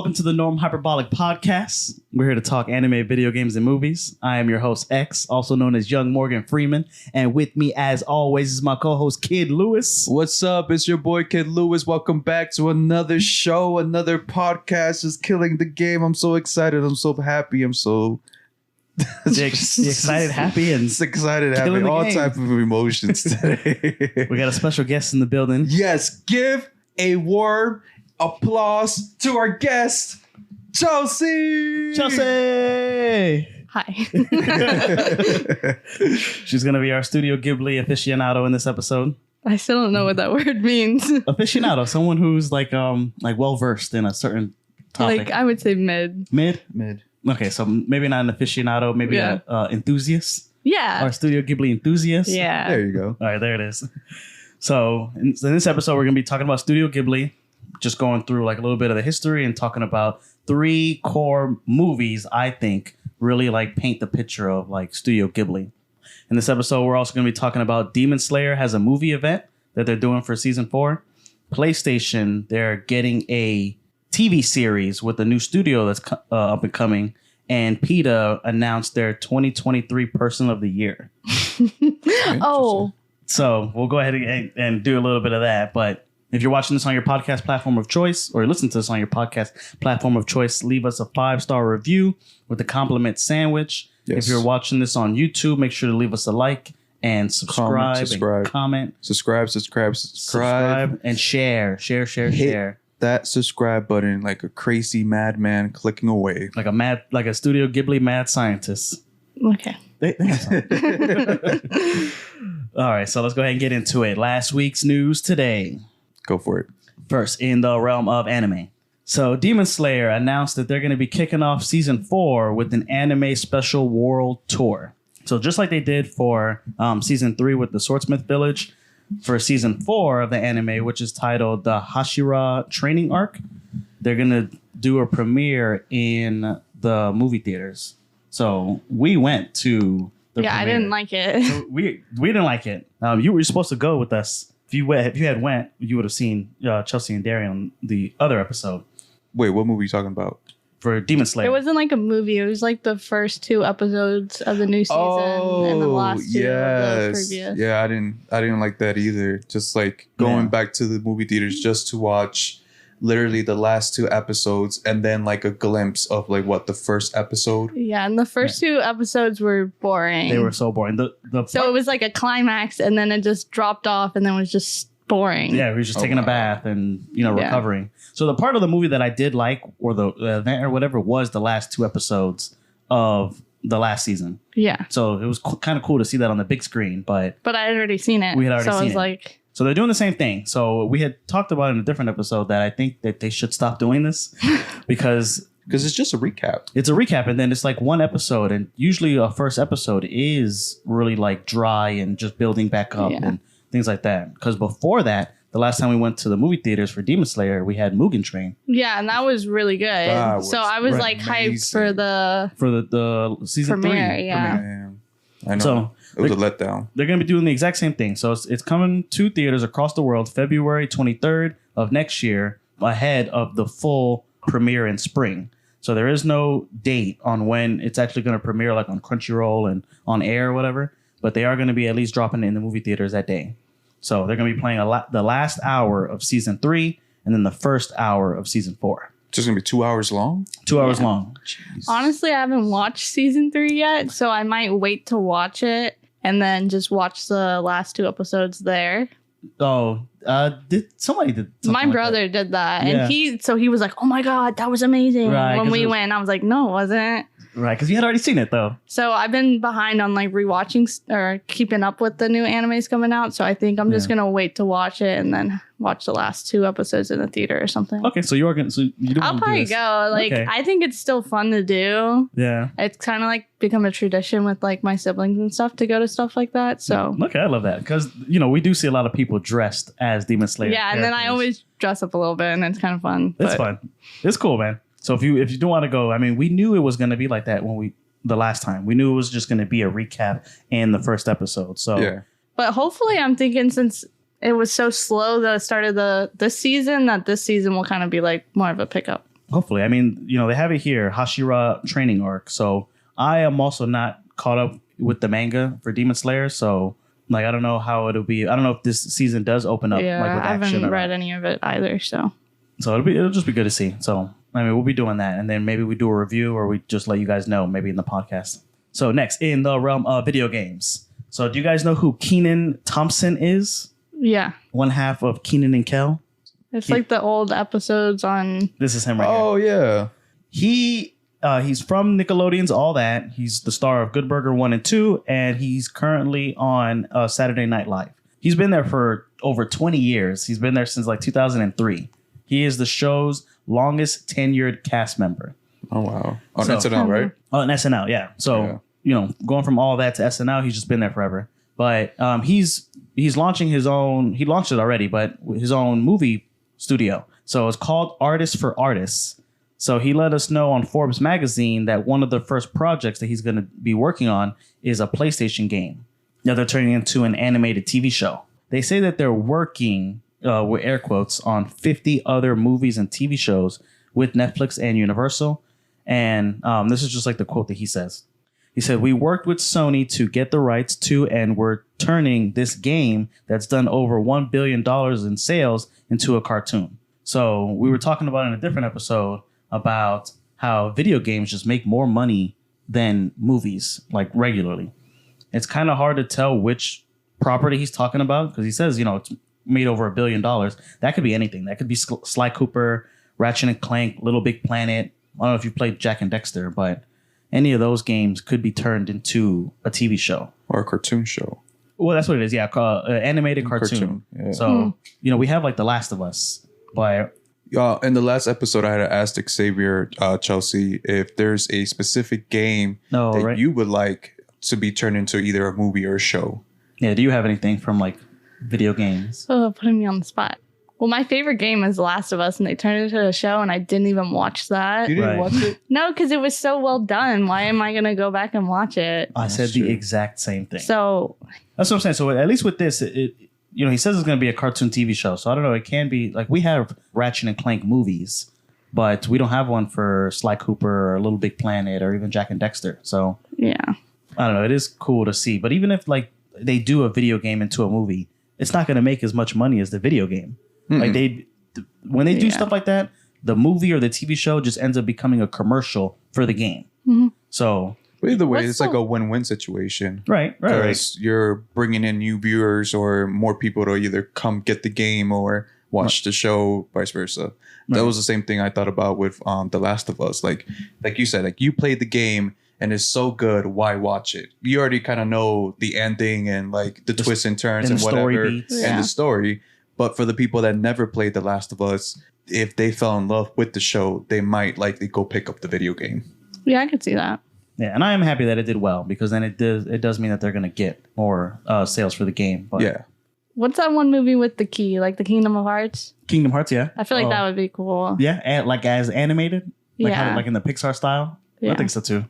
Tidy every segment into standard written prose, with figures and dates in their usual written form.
welcome to the Norm Hyperbolic Podcast. We're here to talk anime, video games, and movies. I am your host, X, also known as Young Morgan Freeman. And with me, as always, is my co-host, Kid Lewis. What's up? It's your boy, Kid Lewis. Welcome back to another show, another podcast, just killing the game. I'm so excited. I'm so happy. I'm so... excited, happy, and excited, happy. All type of emotions today. We got a special guest in the building. Yes, give a warm applause to our guest, Chelsea. Chelsea! Hi. She's going to be our Studio Ghibli aficionado in this episode. I still don't know what that word means. Aficionado, someone who's like well-versed in a certain topic. Like, I would say mid. Mid? Mid. Okay, so maybe not an aficionado, maybe an enthusiast. Yeah. Or Studio Ghibli enthusiast. Yeah. There you go. All right, there it is. So in this episode, we're going to be talking about Studio Ghibli, just going through like a little bit of the history and talking about 3 core movies I think really like paint the picture of like Studio Ghibli. In this episode, we're also going to be talking about Demon Slayer has a movie event that they're doing for season 4. PlayStation, they're getting a TV series with a new studio that's up and coming. And PETA announced their 2023 Person of the Year. Oh. So we'll go ahead and do a little bit of that. But if you're watching this on your podcast platform of choice or listen to this on your podcast platform of choice, leave us a 5-star review with a compliment sandwich. Yes. If you're watching this on YouTube, make sure to leave us a like and subscribe. And comment. Subscribe, and share. Share. That subscribe button like a crazy madman clicking away. Like a Studio Ghibli mad scientist. Okay. They have something. All right, so let's go ahead and get into it. Last week's news today. Go for it. First, in the realm of anime. So Demon Slayer announced that they're going to be kicking off season 4 with an anime special world tour. So just like they did for season 3 with the Swordsmith Village, for season 4 of the anime, which is titled the Hashira Training Arc, they're going to do a premiere in the movie theaters. So we went to the premiere. I didn't like it. So we didn't like it. You were supposed to go with us. If you had went, you would have seen Chelsea and Darian on the other episode. Wait, what movie are you talking about? For Demon Slayer. It wasn't like a movie. It was like the first 2 episodes of the new season and the last 2 of the previous. Yeah, I didn't like that either. Just like going back to the movie theaters just to watch literally the last 2 episodes and then like a glimpse of like what the first episode. Yeah, and the first 2 episodes were boring. They were so boring. So it was like a climax and then it just dropped off and then it was just boring. Yeah, we were just taking a bath and recovering. So the part of the movie that I did like, or the event or whatever, was the last 2 episodes of the last season. Yeah. So it was kind of cool to see that on the big screen, but I had already seen it. We had already seen it. So I was like... So they're doing the same thing. So we had talked about in a different episode that I think that they should stop doing this because it's just a recap. It's a recap, and then it's like one episode, and usually a first episode is really like dry and just building back up and things like that. Because before that, the last time we went to the movie theaters for Demon Slayer, we had Mugen Train. Yeah, and that was really good. So I was like hyped for the season premiere, 3. Yeah. Premiere. I know. So it was a letdown. They're going to be doing the exact same thing. So it's coming to theaters across the world February 23rd of next year, ahead of the full premiere in spring. So there is no date on when it's actually going to premiere, like on Crunchyroll and on air or whatever. But they are going to be at least dropping it in the movie theaters that day. So they're going to be playing the last hour of season 3 and then the first hour of season 4. It's just going to be 2 hours long? 2 hours long. Jeez. Honestly, I haven't watched season 3 yet, so I might wait to watch it and then just watch the last 2 episodes there. Oh, somebody did something My brother did that. Yeah. And he was like, oh my God, that was amazing. Right, when we went, I was like, no, it wasn't. Right, because you had already seen it, though. So I've been behind on like rewatching or keeping up with the new animes coming out. So I think I'm just going to wait to watch it and then watch the last 2 episodes in the theater or something. Okay, so you're going to... I'll probably go. Like, okay. I think it's still fun to do. Yeah. It's kind of like become a tradition with like my siblings and stuff to go to stuff like that. So okay, I love that because, we do see a lot of people dressed as Demon Slayer. Yeah, and then I always dress up a little bit and it's kind of fun. It's fun. It's cool, man. So if you don't want to go, I mean, we knew it was going to be like that the last time. We knew it was just going to be a recap in the first episode. So yeah. But hopefully I'm thinking since it was so slow that it started this season, that this season will kind of be like more of a pickup. Hopefully. I mean, they have it here, Hashira training arc. So I am also not caught up with the manga for Demon Slayer. So like, I don't know how it'll be. I don't know if this season does open up. Yeah, like with I action haven't read any of it either. So it'll just be good to see. So I mean, we'll be doing that, and then maybe we do a review, or we just let you guys know maybe in the podcast. So next, in the realm of video games. So do you guys know who Kenan Thompson is? Yeah. One half of Kenan and Kel. It's like the old episodes on... This is him right Oh, yeah. He's from Nickelodeon's All That. He's the star of Good Burger 1 and 2, and he's currently on Saturday Night Live. He's been there for over 20 years. He's been there since like 2003. He is the show's longest tenured cast member. Oh, wow. On SNL, right? On SNL, yeah. So, going from All That to SNL, he's just been there forever. But he's launching his own... He launched it already, but his own movie studio. So it's called Artists for Artists. So he let us know on Forbes magazine that one of the first projects that he's going to be working on is a PlayStation game. Now they're turning into an animated TV show. They say that they're working, with air quotes, on 50 other movies and TV shows with Netflix and Universal. And this is just like the quote that he says. He said, "We worked with Sony to get the rights to, and we're turning this game that's done over $1 billion in sales into a cartoon." So we were talking about in a different episode about how video games just make more money than movies, like regularly. It's kind of hard to tell which property he's talking about because he says, it's made over $1 billion. That could be anything. That could be Sly Cooper, Ratchet and Clank, Little Big Planet. I don't know if you played Jack and Dexter, but any of those games could be turned into a TV show. Or a cartoon show. Well, that's what it is. Yeah, animated cartoon. Yeah. So, we have like The Last of Us, but... In the last episode, I had asked Xavier, Chelsea, if there's a specific game that you would like to be turned into either a movie or a show. Yeah, do you have anything from like video games? Oh, putting me on the spot. Well, my favorite game is The Last of Us, and they turned it into a show, and I didn't even watch that. You didn't watch it? No, because it was so well done. Why am I going to go back and watch it? I said the exact same thing. So that's what I'm saying. So at least with this, he says it's going to be a cartoon TV show. So I don't know. It can be like we have Ratchet and Clank movies, but we don't have one for Sly Cooper or Little Big Planet or even Jack and Dexter. So yeah, I don't know. It is cool to see. But even if like they do a video game into a movie, it's not going to make as much money as the video game. Mm-hmm. Like when they do stuff like that, the movie or the TV show just ends up becoming a commercial for the game. Mm-hmm. So but either way, it's like a win-win situation. Right. Because you're bringing in new viewers or more people to either come get the game or watch the show, vice versa. That was the same thing I thought about with The Last of Us. Like you said, like you played the game and it's so good, why watch it? You already kind of know the ending and like the twists and turns and whatever and the story. But for the people that never played The Last of Us, if they fell in love with the show, they might likely go pick up the video game. Yeah, I could see that. Yeah, and I am happy that it did well because then it does mean that they're going to get more sales for the game. But yeah. What's that one movie with the key, like the Kingdom of Hearts? Kingdom Hearts, yeah. I feel like that would be cool. Yeah, and like as animated, like in the Pixar style. Yeah. I think so too.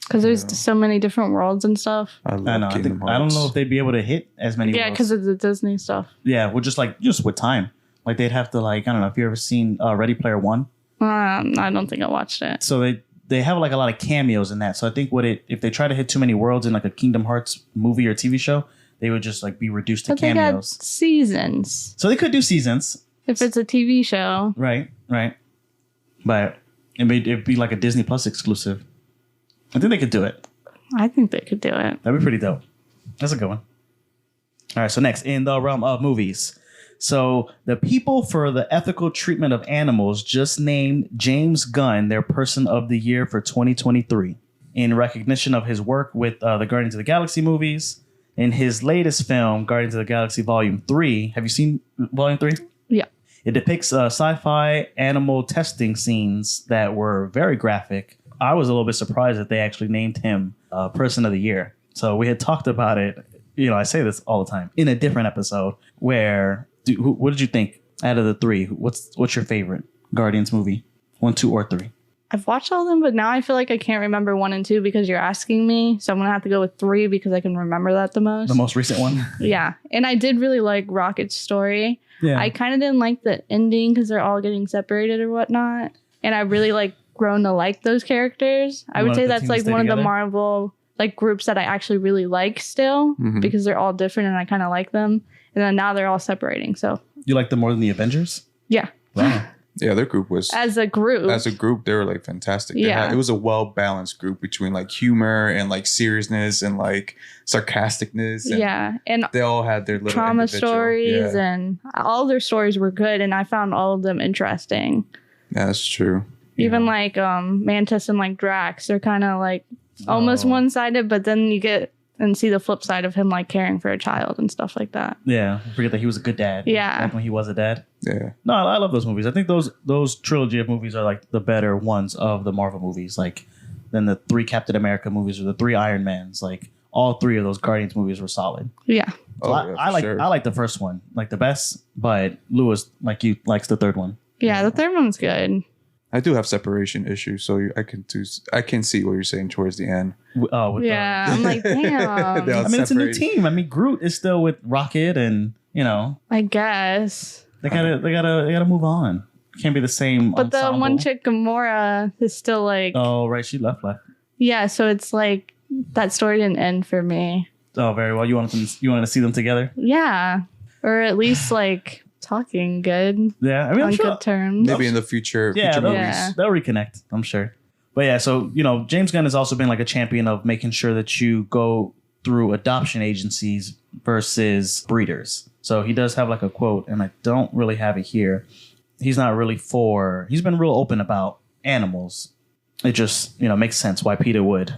Because there's so many different worlds and stuff. I know. I don't know if they'd be able to hit as many. Yeah, because of the Disney stuff. Yeah, well, just with time, like they'd have to I don't know if you ever seen Ready Player One. I don't think I watched it. So they have like a lot of cameos in that. So I think if they try to hit too many worlds in like a Kingdom Hearts movie or TV show, they would just like be reduced to cameos. They got seasons. So they could do seasons if it's a TV show. Right. But it'd be like a Disney Plus exclusive. I think they could do it. I think they could do it. That'd be pretty dope. That's a good one. All right. So next, in the realm of movies. So the people for the ethical treatment of animals just named James Gunn their Person of the Year for 2023 in recognition of his work with the Guardians of the Galaxy movies. In his latest film, Guardians of the Galaxy Volume 3. Have you seen Volume 3? Yeah. It depicts sci-fi animal testing scenes that were very graphic. I was a little bit surprised that they actually named him Person of the Year. So we had talked about it. I say this all the time in a different episode where what did you think out of the three? What's your favorite Guardians movie? 1, 2, or 3? I've watched all of them, but now I feel like I can't remember 1 and 2 because you're asking me. So I'm going to have to go with 3 because I can remember that the most. The most recent one? Yeah. And I did really like Rocket's story. Yeah. I kind of didn't like the ending because they're all getting separated or whatnot. and I really like grown to like those characters. I would say that's like one of the Marvel like groups that I actually really like still because they're all different and I kind of like them. And then now they're all separating. So you like them more than the Avengers? Yeah. Wow. Yeah, their group was as a group, they were like fantastic. Yeah, it was a well-balanced group between like humor and like seriousness and like sarcasticness. And and they all had their little trauma stories, and all their stories were good, and I found all of them interesting. Yeah, that's true. Even like Mantis and like Drax, they're kind of like almost one-sided, but then you get and see the flip side of him like caring for a child and stuff like that. Yeah, forget that he was a good dad. Yeah, back when he was a dad. Yeah. No, I love those movies. I think those trilogy of movies are like the better ones of the Marvel movies. Like than the 3 Captain America movies or the 3 Iron Mans. Like all 3 of those Guardians movies were solid. Yeah. So I like the first one like the best, but Lewis like you likes the third one. Yeah, the third one's good. I do have separation issues, so I can see what you're saying towards the end. I'm like, damn. I mean, it's a new team. I mean, Groot is still with Rocket, and I guess they gotta move on. Can't be the same. But ensemble. the one chick, Gamora, is still like. Oh right, she left. Yeah, so it's like that story didn't end for me. Oh, very well. You wanted to see them together? Yeah, or at least like. Talking good. Yeah, I mean, on good terms. Maybe in the future movies. They'll reconnect, I'm sure. But yeah, so James Gunn has also been like a champion of making sure that you go through adoption agencies versus breeders. So he does have like a quote, and I don't really have it here. He's not really he's been real open about animals. It just makes sense why Peter would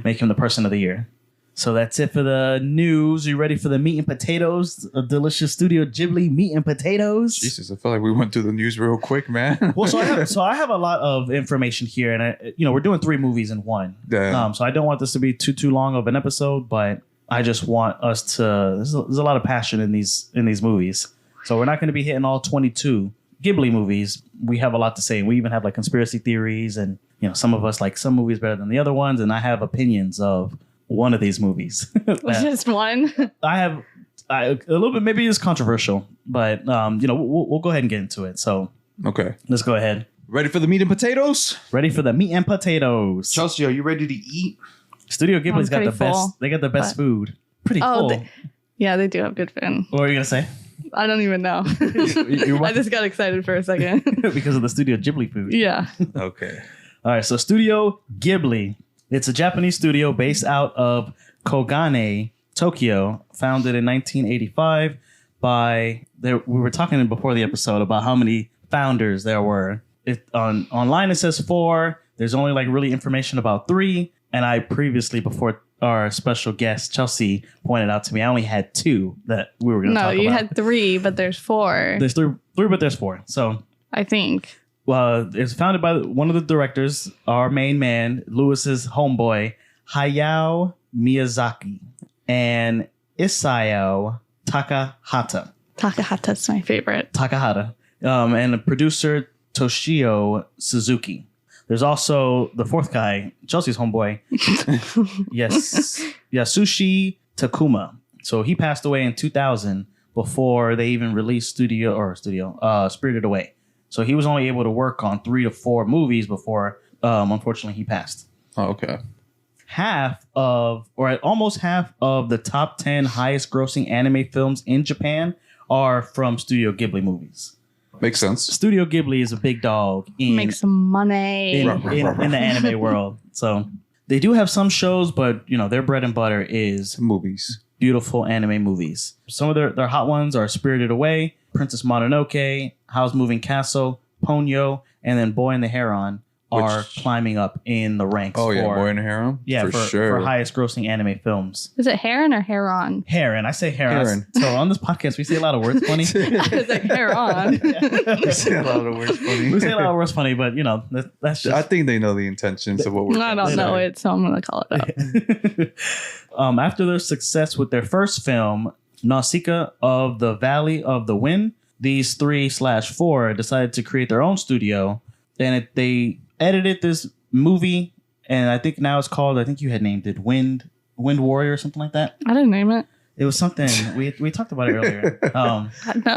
make him the person of the year. So that's it for the news. You ready for the meat and potatoes? A delicious Studio Ghibli meat and potatoes. Jesus, I feel like we went through the news real quick, man. Well, so I have a lot of information here, and we're doing 3 movies in one. Yeah. So I don't want this to be too long of an episode, but I just want us to. There's a lot of passion in these movies, so we're not going to be hitting all 22 Ghibli movies. We have a lot to say. We even have like conspiracy theories, and some of us like some movies better than the other ones, and I have opinions of one of these movies. Just one. I have a little bit. Maybe it's controversial, but we'll go ahead and get into it. So okay, let's go ahead. Ready for the meat and potatoes? Ready for the meat and potatoes. Chelsea, are you ready to eat? Studio Ghibli's got the full, best. They got the best food. Pretty full. They do have good food. What were you gonna say? I don't even know. I just got excited for a second because of the Studio Ghibli food. Yeah. Okay. All right. So Studio Ghibli. It's a Japanese studio based out of Kogane, Tokyo, founded in 1985 by. We were talking before the episode about how many founders there were. Online it says 4. There's only like really information about 3. And I previously, before our special guest Chelsea pointed out to me, I only had 2 that we were going to talk about. No, you had 3, but there's 4. There's 3, but there's 4. So I think. Well, it's founded by one of the directors, our main man, Lewis's homeboy, Hayao Miyazaki, and Isao Takahata. Takahata's my favorite. Takahata. And the producer, Toshio Suzuki. There's also the 4th guy, Chelsea's homeboy, Yasushi Takuma. So he passed away in 2000 before they even released Spirited Away. So he was only able to work on 3 to 4 movies before, unfortunately, he passed. Oh, okay. Almost half of the top 10 highest grossing anime films in Japan are from Studio Ghibli movies. Makes sense. Studio Ghibli is a big dog. Make some money. In the anime world. So they do have some shows, but, their bread and butter is movies. Beautiful anime movies. Some of their hot ones are Spirited Away, Princess Mononoke, Howl's Moving Castle, Ponyo, and then Boy and the Heron are climbing up in the ranks. Oh, yeah, Boy and the Heron? Yeah, for sure. For highest grossing anime films. Is it Heron or Heron? Heron. I say Heron. So on this podcast, we say a lot of words funny. It's like Heron. We say a lot of words funny. But, that's just... I think they know the intentions of what we're I don't know it, so I'm going to call it up. After their success with their first film, Nausicaa of the Valley of the Wind, these 3/4 decided to create their own studio, and they edited this movie, and I think now it's called, I think you had named it Wind Warrior or something like that. I didn't name it. It was something we talked about it earlier. No,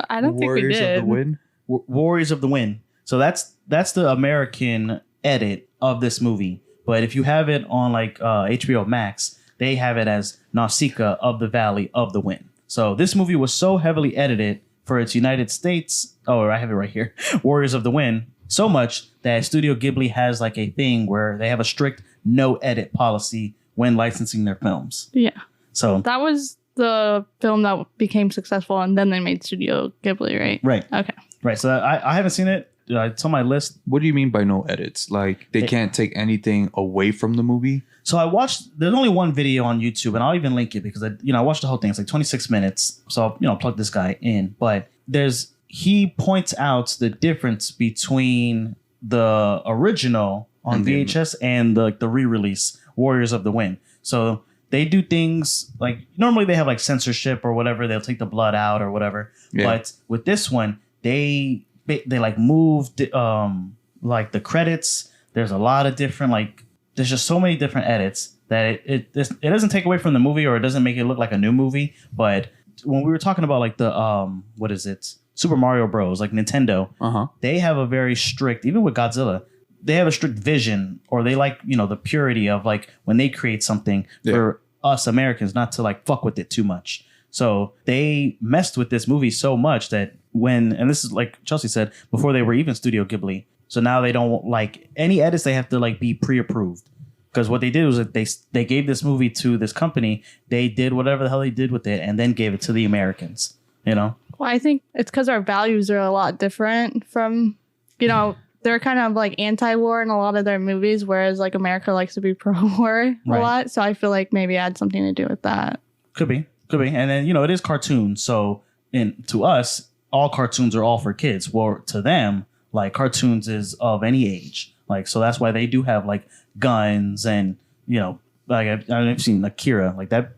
I don't think we did. Warriors of the Wind. Warriors of the Wind. So that's that's the American edit of this movie. But if you have it on like HBO Max, they have it as Nausicaa of the Valley of the Wind. So this movie was so heavily edited for its United States. Oh, I have it right here. Warriors of the Wind. So much that Studio Ghibli has like a thing where they have a strict no edit policy when licensing their films. Yeah. So that was the film that became successful, and then they made Studio Ghibli, right? Right. Okay. Right. So I haven't seen it. It's on my list. What do you mean by no edits? Like they can't take anything away from the movie? So I watched, there's only one video on YouTube, and I'll even link it because I watched the whole thing. It's like 26 minutes. So I'll plug this guy in. But he points out the difference between the original on VHS and the re-release Warriors of the Wind. So they do things like, normally they have like censorship or whatever. They'll take the blood out or whatever. Yeah. But with this one, they like moved like the credits. There's a lot of different, like, there's just so many different edits that it doesn't take away from the movie, or it doesn't make it look like a new movie. But when we were talking about like the what is it, Super Mario Bros, like Nintendo, they have a very strict, even with Godzilla, they have a strict vision, or they like, the purity of like when they create something for us Americans not to like fuck with it too much. So they messed with this movie so much that and this is like Chelsea said, before they were even Studio Ghibli. So now they don't like any edits. They have to like be pre-approved, because what they did was that they gave this movie to this company. They did whatever the hell they did with it, and then gave it to the Americans. Well, I think it's because our values are a lot different from, they're kind of like anti-war in a lot of their movies, whereas like America likes to be pro-war a lot. So I feel like maybe it had something to do with that. Could be. And then, it is cartoons. So to us, all cartoons are all for kids. Well, to them, like cartoons is of any age. Like, so that's why they do have like guns and, like I've seen Akira, like that.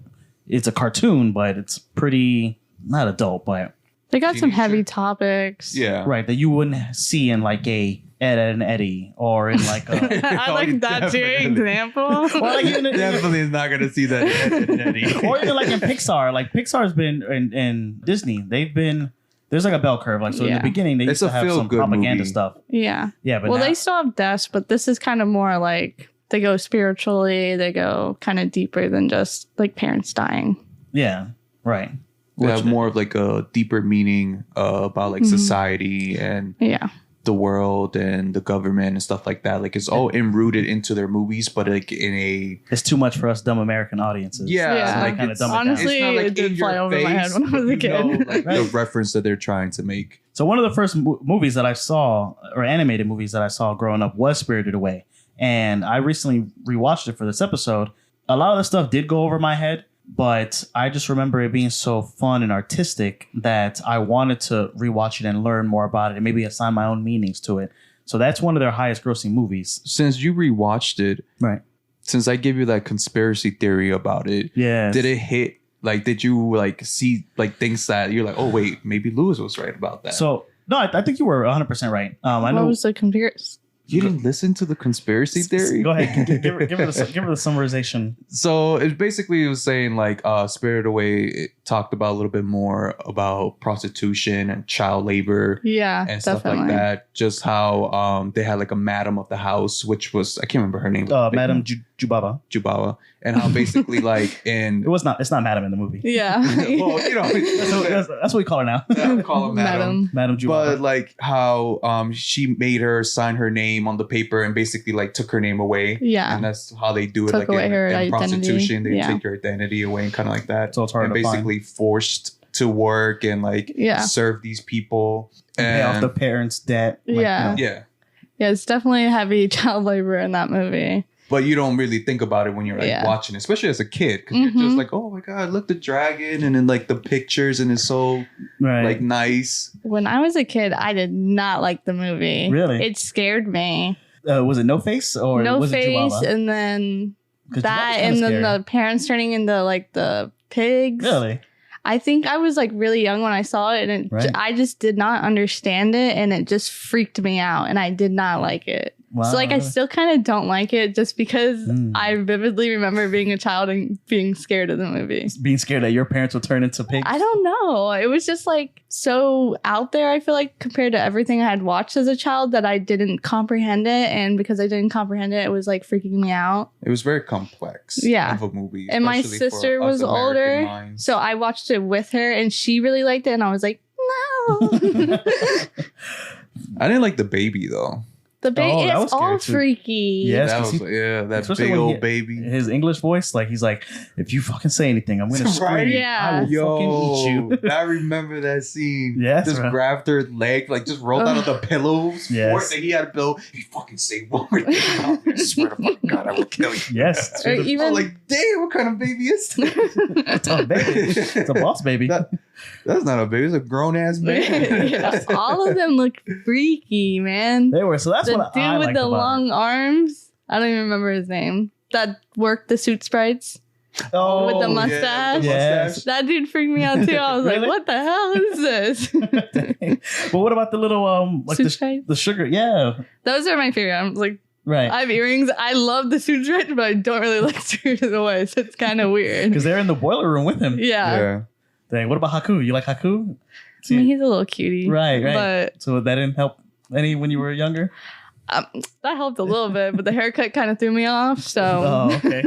It's a cartoon, but it's pretty not adult, but they got some heavy topics. Yeah. Right. That you wouldn't see in like a Ed, Ed and Eddie, or in like a I like that too example. Well, like definitely is not gonna see that Ed and Eddie. Or even like in Pixar. Like Pixar's been in Disney. They've been, there's like a bell curve. Like, so in the beginning they used to have some propaganda stuff. Yeah. Yeah, but well, they still have deaths, but this is kind of more like they go spiritually. They go kind of deeper than just like parents dying. Yeah. Right. They have more of like a deeper meaning about like society and the world and the government and stuff like that. Like it's all enrooted into their movies, but like it's too much for us dumb American audiences. Yeah. Like kind of dumb honestly, it down. It's not like it did fly over my head when I was a kid. Like the reference that they're trying to make. So one of the first movies that I saw, or animated movies that I saw growing up, was Spirited Away. And I recently rewatched it for this episode. A lot of the stuff did go over my head, but I just remember it being so fun and artistic that I wanted to rewatch it and learn more about it and maybe assign my own meanings to it. So that's one of their highest grossing movies. Since you rewatched it, right? Since I gave you that conspiracy theory about it, did it hit? Like, did you like see like things that you're like, oh wait, maybe Lewis was right about that? So no, I think you were 100% right. I know. What was the conspiracy? You didn't listen to the conspiracy theory? Go ahead. Give her the summarization. So it basically was saying like Spirited Away, it talked about a little bit more about prostitution and child labor. Yeah, and stuff like that. Just how they had like a madam of the house, which was, I can't remember her name. Madam Jubaba. And how basically like in... It's not madam in the movie. Yeah. Well, that's what we call her now. Yeah, we call her madam. Madam Jubaba. But like how she made her sign her name on the paper and basically like took her name away. Yeah. And that's how they do it. Took like away in prostitution, they take your identity away and kind of like that. So it's hard and to basically find. Forced to work and like serve these people. And pay off the parents' debt. Yeah, it's definitely heavy child labor in that movie. But you don't really think about it when you're like watching it, especially as a kid, because you're just like, oh my god, look, the dragon, and then like the pictures, and it's so like nice. When I was a kid, I did not like the movie. Really, it scared me. Was it No Face or No was Face, it Chihuahua? And then that, and then the parents turning into like the pigs. Really. I think I was like really young when I saw it, and I just did not understand it, and it just freaked me out, and I did not like it. Wow. So like I still kind of don't like it just because I vividly remember being a child and being scared of the movie. Being scared that your parents will turn into pigs? I don't know. It was just like so out there, I feel like, compared to everything I had watched as a child, that I didn't comprehend it. And because I didn't comprehend it, it was like freaking me out. It was very complex of a movie. And my especially for sister us was American older. minds. So I watched it with her and she really liked it. And I was like, no. I didn't like the baby though. The baby that is was scary all too. freaky. Yes, That 'cause was that big old baby. His English voice, like he's like, if you fucking say anything, I'm gonna scream. Right? Yeah. I will fucking eat you. I remember that scene. Yes, just bro. grabbed her leg, like just rolled out of the pillows. Yes. He had a pillow. He fucking say one more thing about me. I swear to fucking God, I will kill you. Yes. Or I was even like, damn, what kind of baby is that? It's a baby. It's a boss baby. That's not a baby. It's a grown ass baby. Yeah, all of them look freaky, man. They were. So that's The what dude I with liked the about long arms. I don't even remember his name. That worked the suit sprites. it. Oh, with the Yeah, mustache. the Yes. That dude freaked me out too. I was Really? like, what the hell is this? But what about the little like Suit stripe? the sugar? Yeah. Those are my favorite. I'm like, Right. I have earrings. I love the suit stripe, but I don't really like Spirited Away. So it's kind of weird. Because they're in the boiler room with him. Yeah. Dang. What about Haku? You like Haku? I mean, he's a little cutie. Right. But So that didn't help any when you were younger? that helped a little bit, but the haircut kind of threw me off. So, Oh, okay.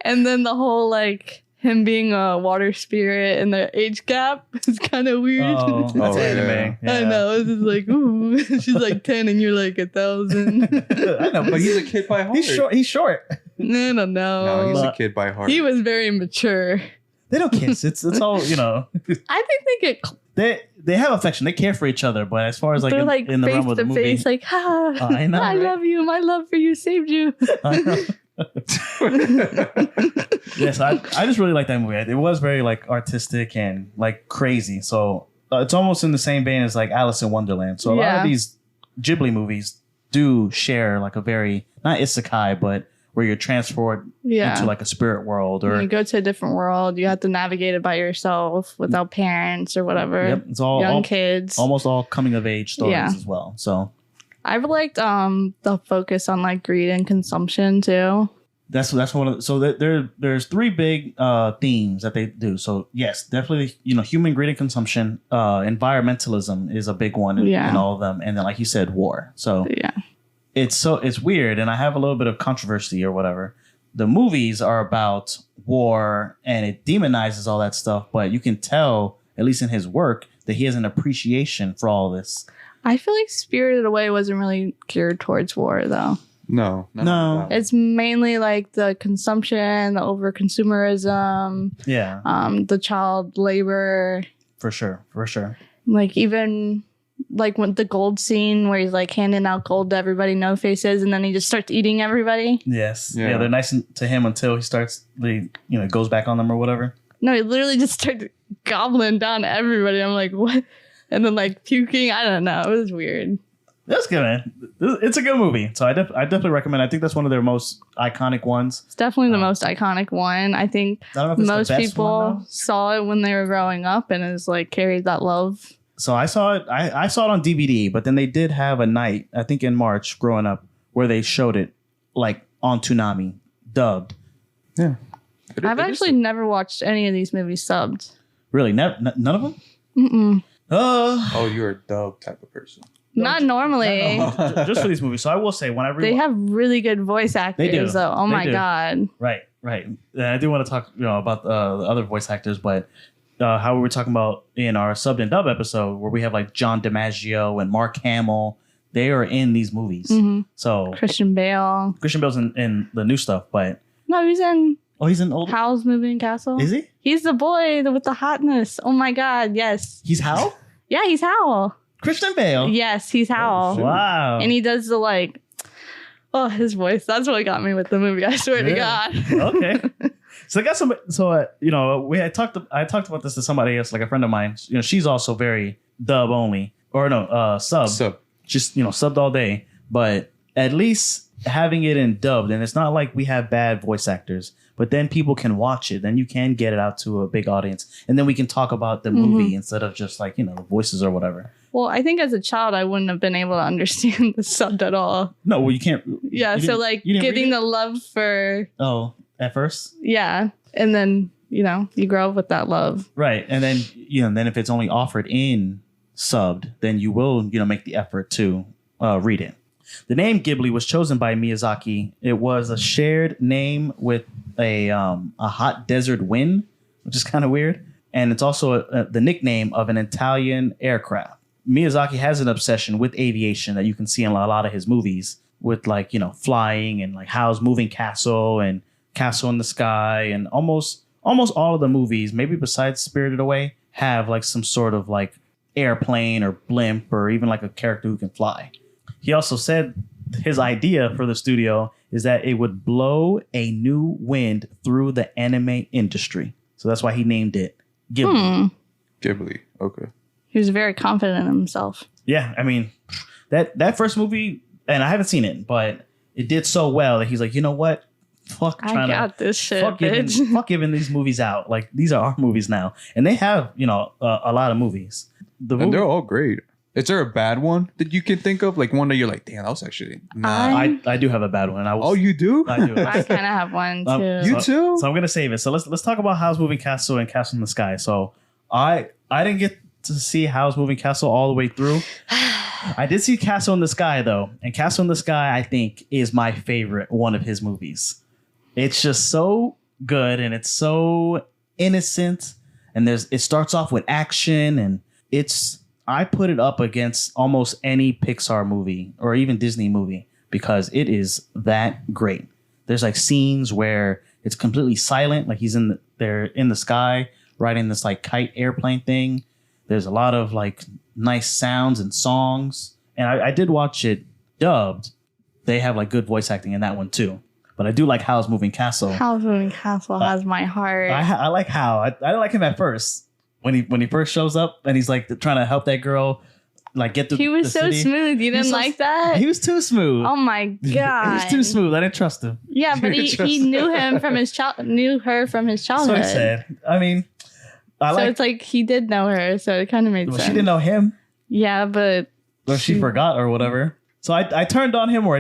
and then the whole like him being a water spirit and the age gap is kind of weird. Oh, that's Oh, anime. yeah. I know. It's just like, ooh, she's like 10 and you're like 1,000. I know, But he's a kid by heart. He's short. He's short. No. No, he's a kid by heart. He was very mature. They don't kiss. It's all, you know. I think they get They have affection. They care for each other. But as far as like they're in, like in the face realm of the to movie, face, like, ha, I know, I right? love you. My love for you saved you. I know. Yes, I just really like that movie. It was very like artistic and like crazy. So it's almost in the same vein as like Alice in Wonderland. So a lot of these Ghibli movies do share like a very not isekai, but where you're transported into like a spirit world, or you go to a different world. You have to navigate it by yourself without parents or whatever. Yep, it's all young kids. almost all coming of age stories as well. So I've liked the focus on like greed and consumption too. that's one of the, so there's three big themes that they do. So yes, definitely, you know, human greed and consumption, environmentalism is a big one in all of them, and then like you said, war. So Yeah. it's weird, and I have a little bit of controversy or whatever. The movies are about war and it demonizes all that stuff, but you can tell, at least in his work, that he has an appreciation for all this. I feel like Spirited Away wasn't really geared towards war though. No. It's mainly like the consumption, the over consumerism, Yeah, the child labor, for sure. like even like when the gold scene where he's like handing out gold to everybody, no faces, and then he just starts eating everybody. Yes. Yeah. Yeah, they're nice to him until he starts, goes back on them or whatever. No, he literally just starts gobbling down everybody. I'm like, what? And then like puking. I don't know. It was weird. That's good, man. It's a good movie. So I definitely recommend. I think that's one of their most iconic ones. It's definitely the most iconic one. I think I don't know if it's most the best people one, though. saw it when they were growing up and it's like carried that love. So I saw it. I saw it on DVD, but then they did have a night, I think in March, growing up, where they showed it like on Toonami, dubbed. Yeah. I've actually never watched any of these movies subbed. Really, none of them. Mm-mm. Oh, you're a dub type of person. Not normally. Just for these movies. So I will say when I They have really good voice actors, do. though. Oh They my do. god! right. And I do want to talk, about the other voice actors, but how we were talking about in our subbed and dub episode, where we have like John DiMaggio and Mark Hamill. They are in these movies. Mhm. So Christian Bale. Christian Bale's in the new stuff, but No, he's in he's in old. Howl's Moving Castle. Is he? He's the boy with the hotness. Oh my god! Yes. He's Howl? Yeah, he's Howl. Christian Bale. Yes, he's Howl. Wow. And he does the like, oh, his voice. That's what got me with the movie. I swear to God. Okay. So I got some. So I talked about this to somebody else, like a friend of mine. She's also very dub only, or no, sub. Sub. Just subbed all day. But at least having it in dubbed, and it's not like we have bad voice actors, but then people can watch it, then you can get it out to a big audience, and then we can talk about the movie instead of just like, the voices or whatever. Well, I think as a child, I wouldn't have been able to understand the sub at all. No, well, you can't. Yeah, so like getting the love for... Oh, at first? Yeah, and then, you grow up with that love. Right, and then, then if it's only offered in subbed, then you will, make the effort to read it. The name Ghibli was chosen by Miyazaki. It was a shared name with a hot desert wind, which is kind of weird. And it's also the nickname of an Italian aircraft. Miyazaki has an obsession with aviation that you can see in a lot of his movies with like, flying and like Howl's Moving Castle and Castle in the Sky. And almost all of the movies, maybe besides Spirited Away, have like some sort of like airplane or blimp or even like a character who can fly. He also said his idea for the studio is that it would blow a new wind through the anime industry. So that's why he named it Ghibli. Ghibli. Okay. He was very confident in himself. Yeah. I mean, that first movie, and I haven't seen it, but it did so well that he's like, you know what? Fuck trying to... I got this shit, fuck giving these movies out. Like, these are our movies now. And they have, a lot of movies. And they're all great. Is there a bad one that you can think of? Like one that you're like, damn, that was actually... Nah. I do have a bad one. Oh, you do? I do. I kind of have one too. You too? So I'm going to save it. So let's talk about Howl's Moving Castle and Castle in the Sky. So I didn't get to see Howl's Moving Castle all the way through. I did see Castle in the Sky, though. And Castle in the Sky, I think, is my favorite one of his movies. It's just so good and it's so innocent. And it starts off with action, and I put it up against almost any Pixar movie or even Disney movie because it is that great. There's like scenes where it's completely silent, like he's in the sky riding this like kite airplane thing. There's a lot of like nice sounds and songs, and I did watch it dubbed. They have like good voice acting in that one too. But I do like Howl's Moving Castle. Howl's Moving Castle has my heart. I like Howl. I didn't like him at first. When he first shows up and he's like trying to help that girl like get through. He was so smooth. You didn't like that? He was too smooth. Oh my god. He was too smooth. I didn't trust him. Yeah, but he knew her from his childhood. So I said. I mean, it's like he did know her, so it kind of made sense. She didn't know him. Yeah, but she forgot or whatever. So I turned on him, or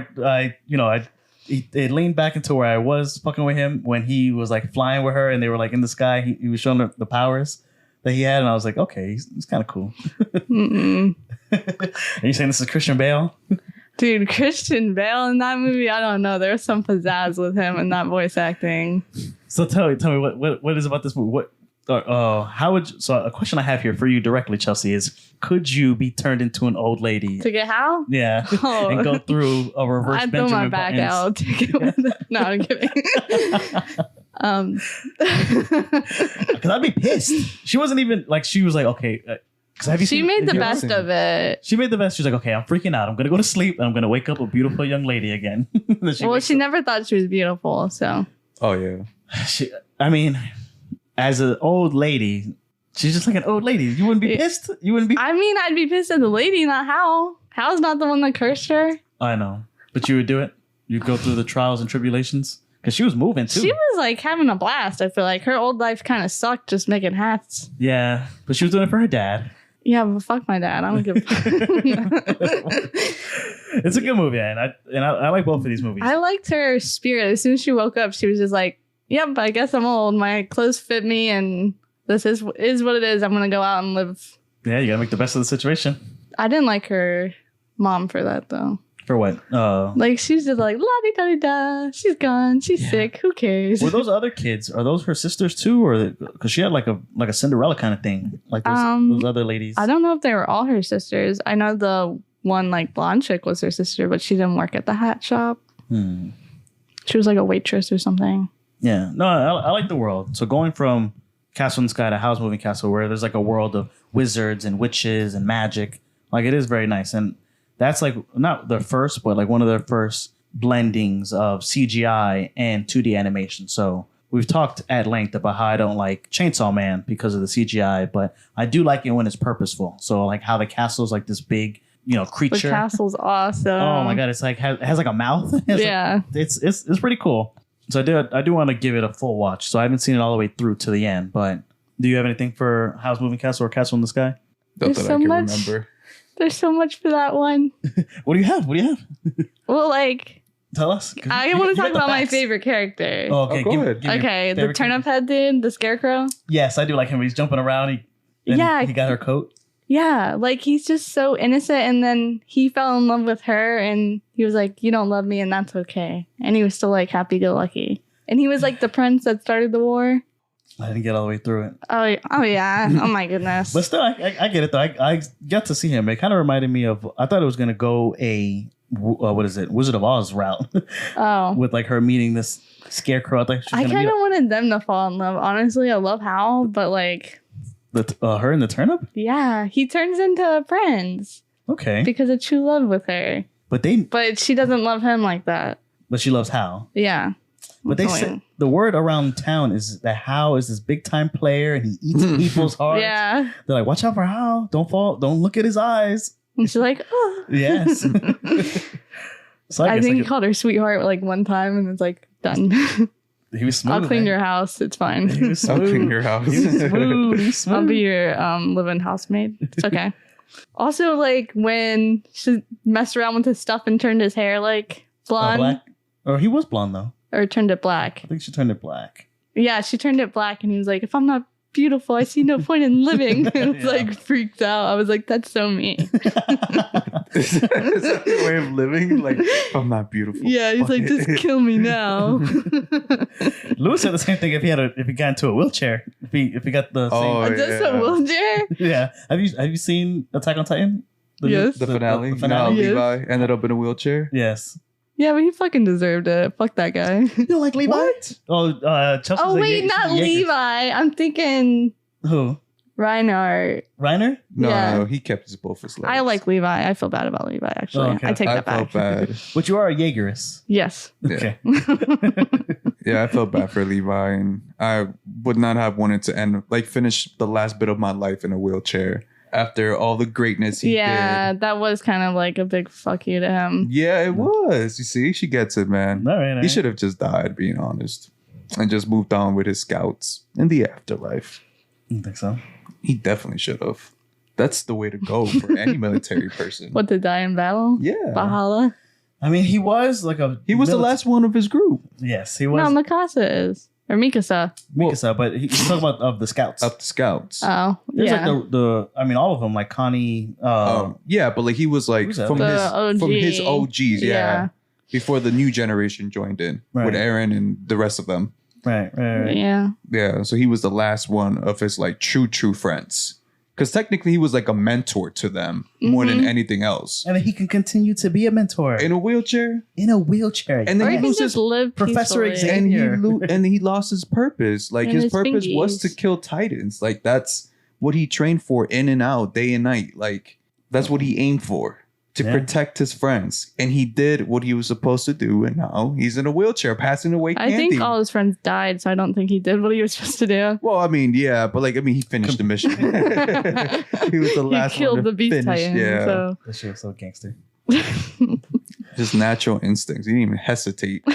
it leaned back into where I was fucking with him when he was like flying with her and they were like in the sky. He was showing her the powers that he had, and I was like, okay, he's kind of cool. Are you saying this is Christian Bale? Dude, Christian Bale in that movie, I don't know. There's some pizzazz with him in that voice acting. So tell me what is about this movie? So a question I have here for you directly, Chelsea, is could you be turned into an old lady to get how? Yeah, and go through a reverse I'd Benjamin throw my back out. No, I'm kidding. Because I'd be pissed. She wasn't even like, she was like, okay. She made the best of it. She made the best. She's like, okay, I'm freaking out. I'm going to go to sleep and I'm going to wake up a beautiful young lady again. She never thought she was beautiful. So. Oh, yeah. As an old lady, she's just like an old lady. You wouldn't be pissed? You wouldn't be. I mean, I'd be pissed at the lady, not Howl. Howl's not the one that cursed her. I know. But you would do it? You'd go through the trials and tribulations? Because she was moving too. She was like having a blast. I feel like her old life kind of sucked just making hats. Yeah, but she was doing it for her dad. Yeah, but fuck my dad. I don't give a fuck. It's a good movie, and I like both of these movies. I liked her spirit. As soon as she woke up, she was just like, yep, I guess I'm old. My clothes fit me, and this is what it is. I'm going to go out and live. Yeah, you got to make the best of the situation. I didn't like her mom for that, though. For what? Like, she's just like, la-di-da-di-da. She's gone. She's sick. Who cares? Were those other kids, are those her sisters, too? Or because she had like a Cinderella kind of thing. Like those other ladies. I don't know if they were all her sisters. I know the one, like, blonde chick was her sister, but she didn't work at the hat shop. She was like a waitress or something. Yeah. No, I like the world. So going from Castle in the Sky to Howl's Moving Castle, where there's like a world of wizards and witches and magic. Like, it is very nice. And that's like not the first, but like one of the first blendings of CGI and 2D animation. So we've talked at length about how I don't like Chainsaw Man because of the CGI, but I do like it when it's purposeful. So like how the castle is like this big The creature. castle's awesome. Oh my god, it's like has like a mouth. It's pretty cool. So I do want to give it a full watch. So I haven't seen it all the way through to the end. But do you have anything for Howl's Moving Castle or Castle in the Sky? Not that I can remember. There's so much for that one. What do you have? Well, like, tell us. I want to talk about my favorite character. Oh, okay, go ahead. Okay, the turnip head dude, the scarecrow. Yes, I do like him. He's jumping around. He got her coat. Yeah, like he's just so innocent, and then he fell in love with her, and he was like, "You don't love me, and that's okay." And he was still like happy-go-lucky, and he was like the prince that started the war. I didn't get all the way through it. Oh yeah! Oh my goodness! But still, I get it though. I got to see him. It kind of reminded me of. I thought it was gonna go what is it, Wizard of Oz route. Oh, with like her meeting this scarecrow. I kind of wanted them to fall in love. Honestly, I love Howl, but like. Her and the turnip? Yeah, he turns into friends. Okay. Because of true love with her. But she doesn't love him like that. But she loves Howl. Yeah. But they say the word around town is that Howl is this big time player and he eats people's hearts. Yeah. They're like, watch out for Howl. Don't fall. Don't look at his eyes. And she's like, oh. Yes. So I think he called her sweetheart like one time and it's like, done. He was smooth. I'll clean your house. It's fine. I'll clean your house. He was smooth. He was smooth. I'll be your living housemaid. It's okay. Also, like when she messed around with his stuff and turned his hair like blonde. Black? Or he was blonde though. Or turned it black. I think she turned it black. Yeah, she turned it black and he was like, if I'm not beautiful, I see no point in living. And it's like freaked out. I was like, that's so me. Is that your way of living? Like, I'm not beautiful. Yeah, he's like, just kill me now. Lewis said the same thing if he got into a wheelchair. If he got the same. Just a wheelchair? Yeah. Have you seen Attack on Titan? Yes. The finale? The finale? Yes. Levi ended up in a wheelchair? Yes. Yeah, but he fucking deserved it. Fuck that guy. You don't like Levi? What? Chelsea's wait, not Levi. I'm thinking who? Reiner. No, he kept both his legs. I like Levi. I feel bad about Levi, actually. Oh, okay. I take that back. I felt bad. But you are a Jaegerist. Yes. Okay. Yeah, I felt bad for Levi, and I would not have wanted to finish the last bit of my life in a wheelchair after all the greatness he did. Yeah, that was kind of like a big fuck you to him. Yeah, it was. You see, she gets it, man. All right. He should have just died, being honest, and just moved on with his scouts in the afterlife. You think so? He definitely should have. That's the way to go for any military person. What, to die in battle? Yeah. Valhalla? I mean, he was like He was the last one of his group. Yes, he was. No, Mikasa is. Or Mikasa. Mikasa, but he's talking about of the scouts. Of the scouts. Oh, There's yeah. like I mean, all of them, like Connie. Yeah, but like he was like from his OGs, yeah. Before the new generation joined in with Aaron and the rest of them. Right. Yeah. Yeah, so he was the last one of his like true friends. Because technically he was like a mentor to them more than anything else. And he can continue to be a mentor. In a wheelchair? In a wheelchair. And then or he can just live Professor peacefully. Xavier. And he lost his purpose. Like And his his purpose was fingies. to kill Titans. Like that's what he trained for in and out, day and night. Like that's what he aimed for. To protect his friends. And he did what he was supposed to do. And now he's in a wheelchair passing away candy. I think all his friends died, so I don't think he did what he was supposed to do. Well, I mean, yeah. But like, he finished the mission. He was the last one. He killed to the Beast finish. Titan. Yeah. So. This shit was so gangster. Just natural instincts. He didn't even hesitate.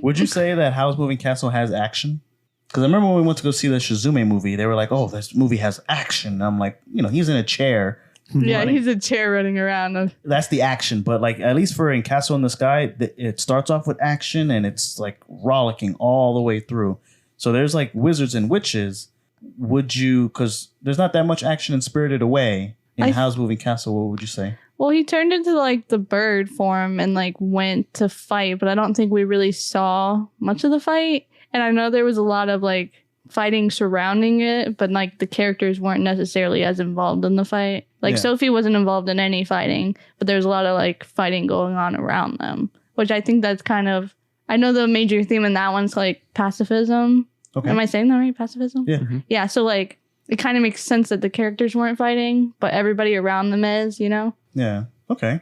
Would you say that Howl's Moving Castle has action? Because I remember when we went to go see the Shizume movie, they were like, oh, this movie has action. And I'm like, he's in a chair. Yeah, he's a chair running around. That's the action. But like, at least for in Castle in the Sky, it starts off with action and it's like rollicking all the way through. So there's like wizards and witches. Would you, because there's not that much action in Spirited Away in Howl's Moving Castle, what would you say? Well, he turned into like the bird form and like went to fight, but I don't think we really saw much of the fight. And I know there was a lot of like fighting surrounding it, but like the characters weren't necessarily as involved in the fight. Like Sophie wasn't involved in any fighting, but there's a lot of like fighting going on around them, which I think that's kind of, I know the major theme in that one's like pacifism. Okay. Am I saying that right? Pacifism? Yeah. Mm-hmm. Yeah. So like it kind of makes sense that the characters weren't fighting, but everybody around them is, Yeah. Okay.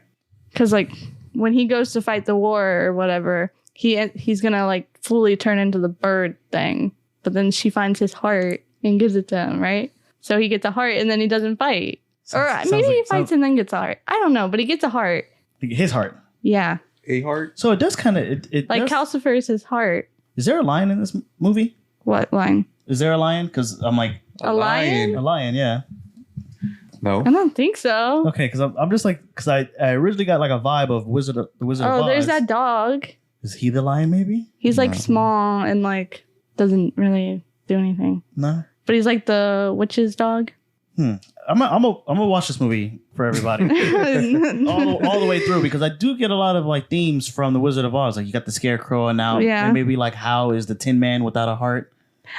Because like when he goes to fight the war or whatever, he's gonna like fully turn into the bird thing. But then she finds his heart and gives it to him, right? So he gets a heart and then he doesn't fight. Or maybe he fights and then gets a heart. I don't know, but he gets a heart. His heart. Yeah. A heart. So it does kind of it like does, Calcifer is his heart. Is there a lion in this movie? What line? Is there a lion? Because I'm like a lion. A lion, yeah. No, I don't think so. Okay, because I'm just like because I originally got like a vibe of the Wizard of Oz. Oh, there's that dog. Is he the lion? Maybe he's like small and like doesn't really do anything. No, but he's like the witch's dog. I'm gonna watch this movie for everybody all the way through because I do get a lot of like themes from the Wizard of Oz. Like you got the Scarecrow and now maybe like Howl is the Tin Man without a heart.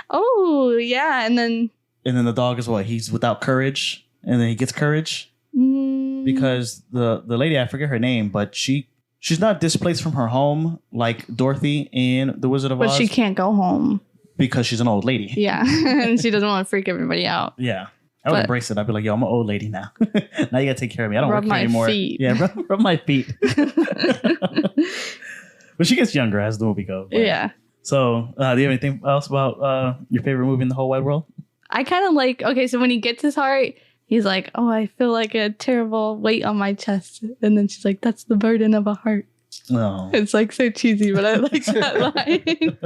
Oh yeah, and then the dog is what? He's without courage. And then he gets courage because the lady, I forget her name, but she's not displaced from her home like Dorothy in The Wizard of Oz. But she can't go home. Because she's an old lady. Yeah. And she doesn't want to freak everybody out. Yeah. I would embrace it. I'd be like, yo, I'm an old lady now. Now you got to take care of me. I don't work here anymore. Feet. Yeah, rub my feet. But she gets younger as the movie goes. But. Yeah. So do you have anything else about your favorite movie in the whole wide world? I kind of like, okay, so when he gets his heart... He's like, oh, I feel like a terrible weight on my chest. And then she's like, that's the burden of a heart. No. It's like so cheesy, but I like that line.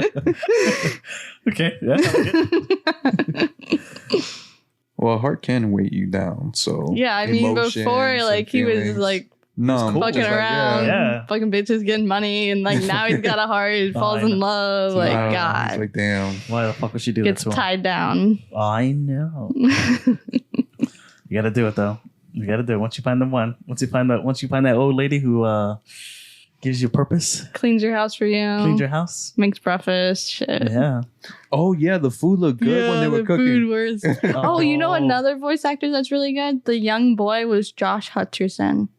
Okay. Yeah. Well, a heart can weight you down. So yeah, I mean, before like he was like fucking around, fucking bitches getting money, and like now he's got a heart, he falls in love. Like God, he's like damn, why the fuck would she do that? Gets tied down. I know. You gotta do it though. You gotta do it. Once you find the one, once you find that old lady who gives you purpose, cleans your house for you, cleans your house, makes breakfast, shit. Yeah. Oh yeah, the food looked good when they were cooking. Food was... Oh, you know another voice actor that's really good? The young boy was Josh Hutcherson.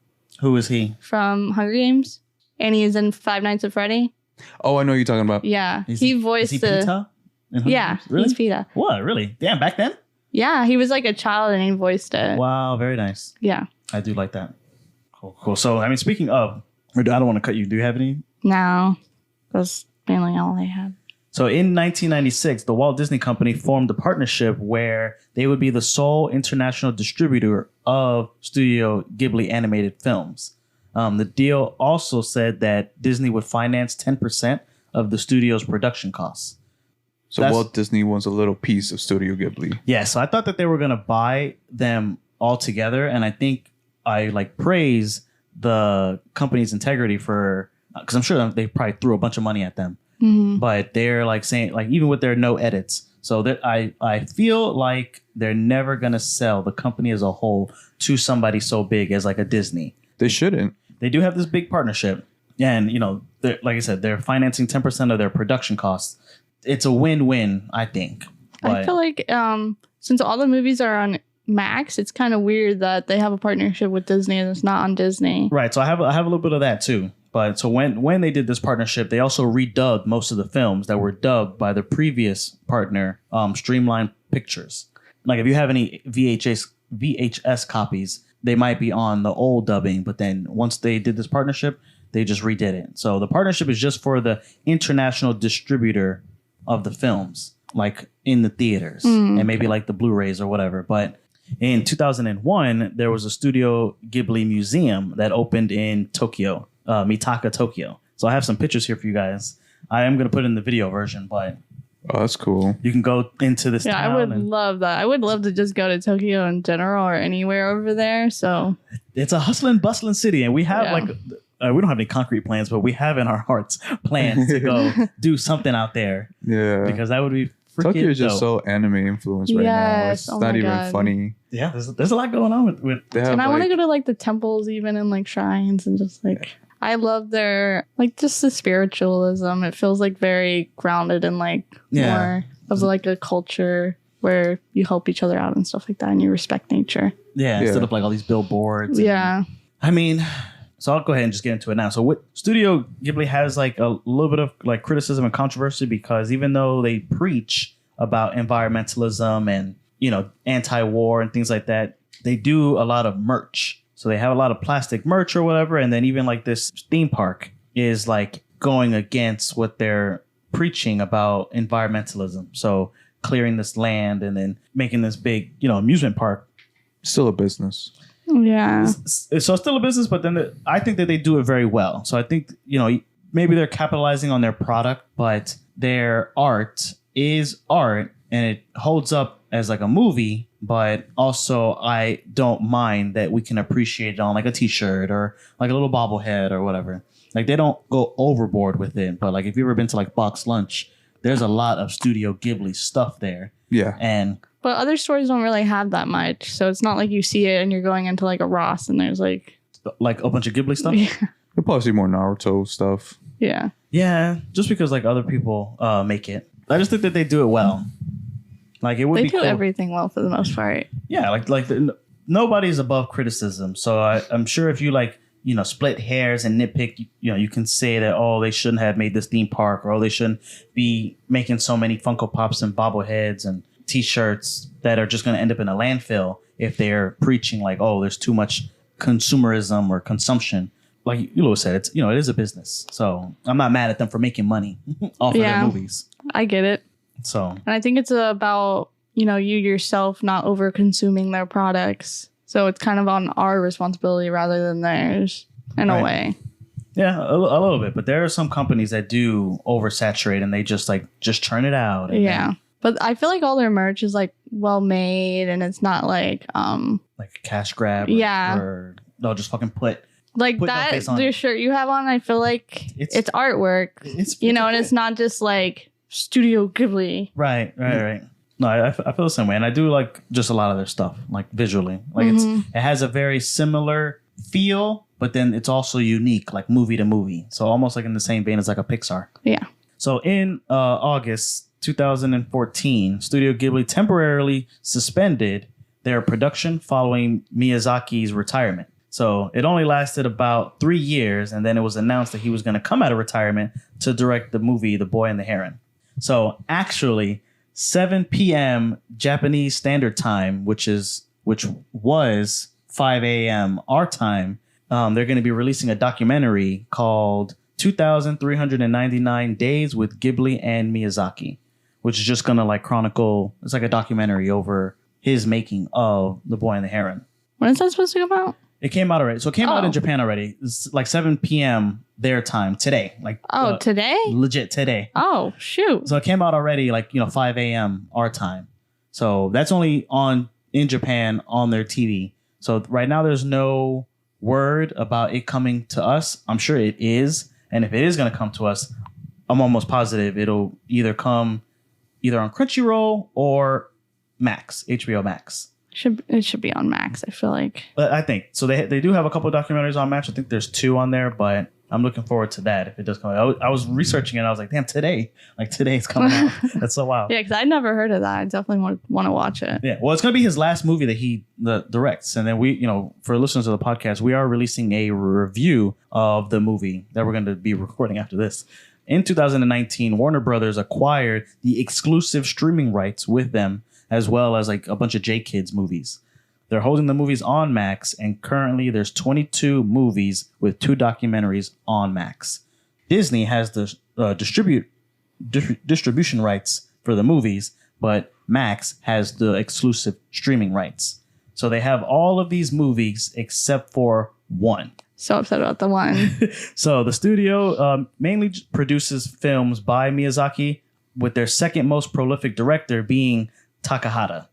Who is he? From Hunger Games, and he is in Five Nights at Freddy. Oh, I know what you're talking about. Yeah, he voiced is he Peter? Yeah, really? He's Peter. What? Really? Damn, back then. Yeah, he was like a child and he voiced it. Wow, very nice. Yeah. I do like that. Cool. So, I mean, speaking of, I don't want to cut you. Do you have any? No. That's mainly all I had. So, in 1996, the Walt Disney Company formed a partnership where they would be the sole international distributor of Studio Ghibli animated films. The deal also said that Disney would finance 10% of the studio's production costs. So Walt Disney wants a little piece of Studio Ghibli. Yeah, so I thought that they were going to buy them all together. And I think I praise the company's integrity for, because I'm sure they probably threw a bunch of money at them. Mm-hmm. But they're saying, even with their no edits. So that I feel like they're never going to sell the company as a whole to somebody so big as a Disney. They shouldn't. They do have this big partnership. And, like I said, they're financing 10% of their production costs. It's a win-win, I think. But I feel like since all the movies are on Max, it's kind of weird that they have a partnership with Disney and it's not on Disney. Right. So I have a little bit of that too. But so when they did this partnership, they also redubbed most of the films that were dubbed by the previous partner, Streamline Pictures. Like if you have any VHS copies, they might be on the old dubbing. But then once they did this partnership, they just redid it. So the partnership is just for the international distributor of the films, in the theaters and maybe the Blu-rays or whatever. But in 2001, there was a Studio Ghibli museum that opened in Tokyo, Mitaka, Tokyo. So I have some pictures here for you guys. I am going to put in the video version, but oh, that's cool. You can go into this town. I would love that. I would love to just go to Tokyo in general or anywhere over there. So it's a hustling, bustling city, and we have we don't have any concrete plans, but we have in our hearts plans to go do something out there. Yeah. Because that would be freaking Tokyo is just dope. so anime influenced right now. It's not even funny. Yeah, there's a lot going on with and I want to go to the temples even and shrines and just I love their just the spiritualism. It feels very grounded and more of a culture where you help each other out and stuff like that and you respect nature. Yeah, instead of all these billboards. Yeah. I mean, so I'll go ahead and just get into it now. So what Studio Ghibli has a little bit of criticism and controversy because even though they preach about environmentalism and, anti-war and things like that, they do a lot of merch. So they have a lot of plastic merch or whatever. And then even this theme park is going against what they're preaching about environmentalism. So clearing this land and then making this big, amusement park. Still a business. Yeah. So it's still a business, but then I think that they do it very well. So I think, maybe they're capitalizing on their product, but their art is art and it holds up as like a movie. But also I don't mind that we can appreciate it on like a t-shirt or like a little bobblehead or whatever. Like they don't go overboard with it. But like if you've ever been to like Box Lunch, there's a lot of Studio Ghibli stuff there. Yeah. But other stores don't really have that much. So it's not like you see it and you're going into like a Ross and there's like a bunch of Ghibli stuff. Yeah. You'll probably see more Naruto stuff. Yeah. Yeah. Just because like other people make it. I just think that they do it well. Like it would They be do cool. everything well for the most part. Yeah. Nobody's above criticism. So I'm sure if you split hairs and nitpick, you can say that, oh, they shouldn't have made this theme park, or oh, they shouldn't be making so many Funko Pops and bobbleheads and t-shirts that are just going to end up in a landfill if they're preaching like, oh, there's too much consumerism or consumption. Like Lewis said, it is a business. So I'm not mad at them for making money off of their movies. I get it. So, and I think it's about, you yourself not over consuming their products. So it's kind of on our responsibility rather than theirs in a way. Yeah, a little bit. But there are some companies that do oversaturate and they just churn it out. Yeah. But I feel like all their merch is like well made and it's not like like a cash grab. Or they'll just fucking put that the shirt you have on. I feel like it's artwork. It's and it's not just like Studio Ghibli. Right. No, I feel the same way, and I do like just a lot of their stuff, like visually. Like it has a very similar feel, but then it's also unique, like movie to movie. So almost like in the same vein as like a Pixar. Yeah. So in August 2014, Studio Ghibli temporarily suspended their production following Miyazaki's retirement. So it only lasted about 3 years, and then it was announced that he was going to come out of retirement to direct the movie The Boy and the Heron. So actually, 7 p.m. Japanese Standard Time, which was 5 a.m. our time, they're going to be releasing a documentary called 2,399 Days with Ghibli and Miyazaki, which is just going to chronicle. It's like a documentary over his making of The Boy and the Heron. When is that supposed to come out? It came out already. So it came out in Japan already. It's like 7 p.m. their time today. Today? Legit today. Oh, shoot. So it came out already 5 a.m. our time. So that's only on in Japan on their TV. So right now there's no word about it coming to us. I'm sure it is. And if it is going to come to us, I'm almost positive it'll either come either on Crunchyroll or Max, HBO Max. It should be on Max, I feel like. But I think so. They do have a couple of documentaries on Max. I think there's 2 on there, but I'm looking forward to that if it does come out. I was researching it. And I was like, damn, today's coming out. That's so wild. Yeah, because I'd never heard of that. I definitely want to watch it. Yeah, well, it's going to be his last movie that he directs. And then we, for listeners of the podcast, we are releasing a review of the movie that we're going to be recording after this. In 2019, Warner Brothers acquired the exclusive streaming rights with them, as well as a bunch of J-Kids movies. They're holding the movies on Max, and currently there's 22 movies with 2 documentaries on Max. Disney has the distribution rights for the movies, but Max has the exclusive streaming rights. So they have all of these movies except for one. So upset about the one. So the studio mainly produces films by Miyazaki, with their second most prolific director being Takahata,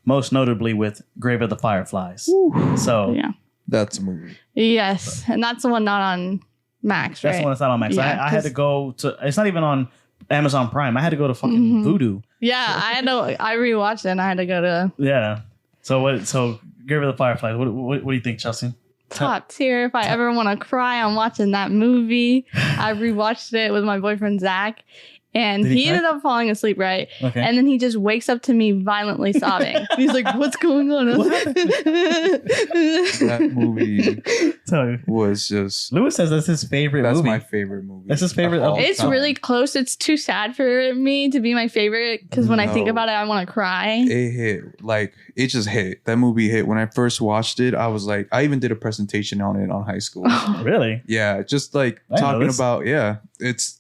most notably with Grave of the Fireflies. Ooh. So yeah, that's a movie. Yes, and that's the one not on Max, right? That's the one that's not on Max. Yeah, I had to go to. It's not even on Amazon Prime. I had to go to fucking Vudu. Yeah, I rewatched it and I had to go to. Yeah. So what? So Grave of the Fireflies. What do you think, Chelsea? Top tier. If I ever want to cry, I'm watching that movie. I rewatched it with my boyfriend Zach. And he ended up falling asleep, right? Okay. And then he just wakes up to me violently sobbing. He's like, what's going on? That movie was just... Lewis says that's his favorite movie. That's my favorite movie. That's his favorite. It's really close. It's too sad for me to be my favorite because when I think about it, I want to cry. It hit. It just hit. That movie hit. When I first watched it, I was like... I even did a presentation on it on high school. Really? Yeah. Just talking about... Yeah.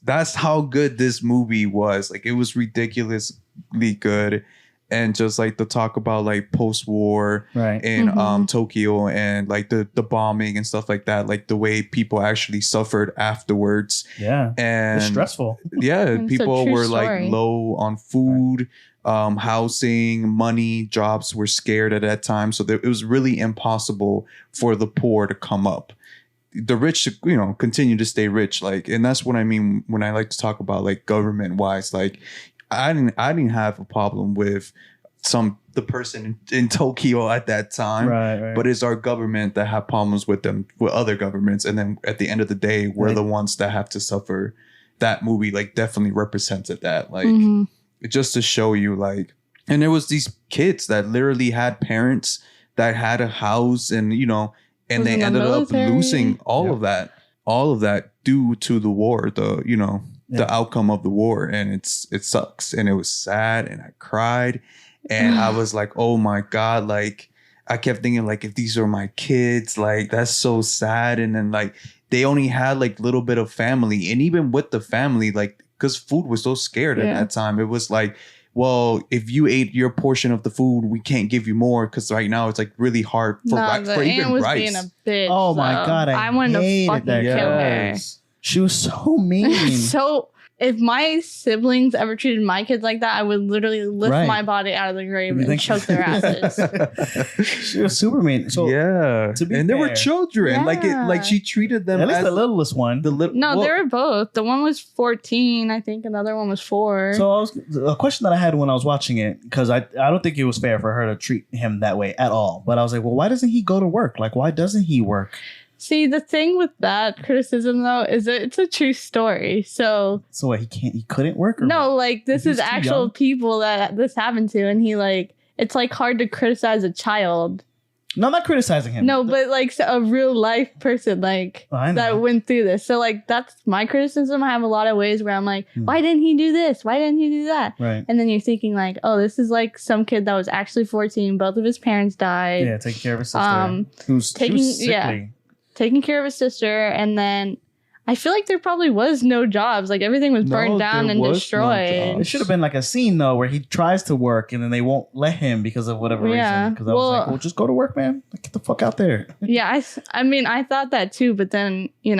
That's how good this movie was. It was ridiculously good, and just like the talk about like post-war in Tokyo and like the bombing and stuff like that, like the way people actually suffered afterwards. Yeah, and it's stressful. Yeah, It's people were story. like low on food, housing, money, jobs were scared at that time, so it was really impossible for the poor to come up. The rich, you know, continue to stay rich, like, and that's what I mean when I like to talk about like government wise, like. I didn't have a problem with the person in Tokyo at that time, right. But it's our government that have problems with them, with other governments, and then at the end of the day, we're the ones that have to suffer. That movie like definitely represented that, like just to show you, like, and there was these kids that literally had parents that had a house, and you know, and they ended up losing all of that due to the war, the outcome of the war, and it sucks, and it was sad, and I cried, and I was like, oh my God, like I kept thinking like, if these are my kids, like that's so sad. And then like they only had like little bit of family, and even with the family, like because food was so scared at that time, it was like, well, if you ate your portion of the food, we can't give you more because right now it's like really hard for even was rice. Being a bitch, oh my God, I wanted to fucking kill her. She was so mean. So if my siblings ever treated my kids like that, I would literally lift my body out of the grave and choke their asses. She was super mean. So and there were children. Like she treated them at least the littlest one. They were both. The one was 14, I think. Another one was 4. So a question that I had when I was watching it, because I don't think it was fair for her to treat him that way at all. But I was like, well, why doesn't he go to work? Like, why doesn't he work? See, the thing with that criticism, though, is that it's a true story. So what, he couldn't work? Or no, what? like this is actual people that this happened to, and he like it's like hard to criticize a child. No, I'm not criticizing him. No, but like a real life person like that went through this. So like that's my criticism. I have a lot of ways where I'm like, why didn't he do this? Why didn't he do that? Right. And then you're thinking like, oh, this is like some kid that was actually 14. Both of his parents died. Yeah, taking care of his sister. Who's sickly. Taking care of his sister, and then I feel like there probably was no jobs. Like everything was burned down and destroyed. It should have been like a scene though where he tries to work and then they won't let him because of whatever reason. Because I was like, well, just go to work, man. Like, get the fuck out there. Yeah, I mean, I thought that too, but then you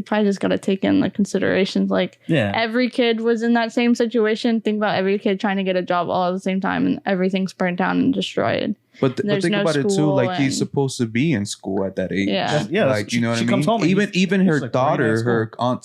probably just got to take in the considerations. Like, every kid was in that same situation. Think about every kid trying to get a job all at the same time, and everyth's burnt down and destroyed. But think about it too. Like he's supposed to be in school at that age. Yeah. Like you know what I mean. Home even her daughter,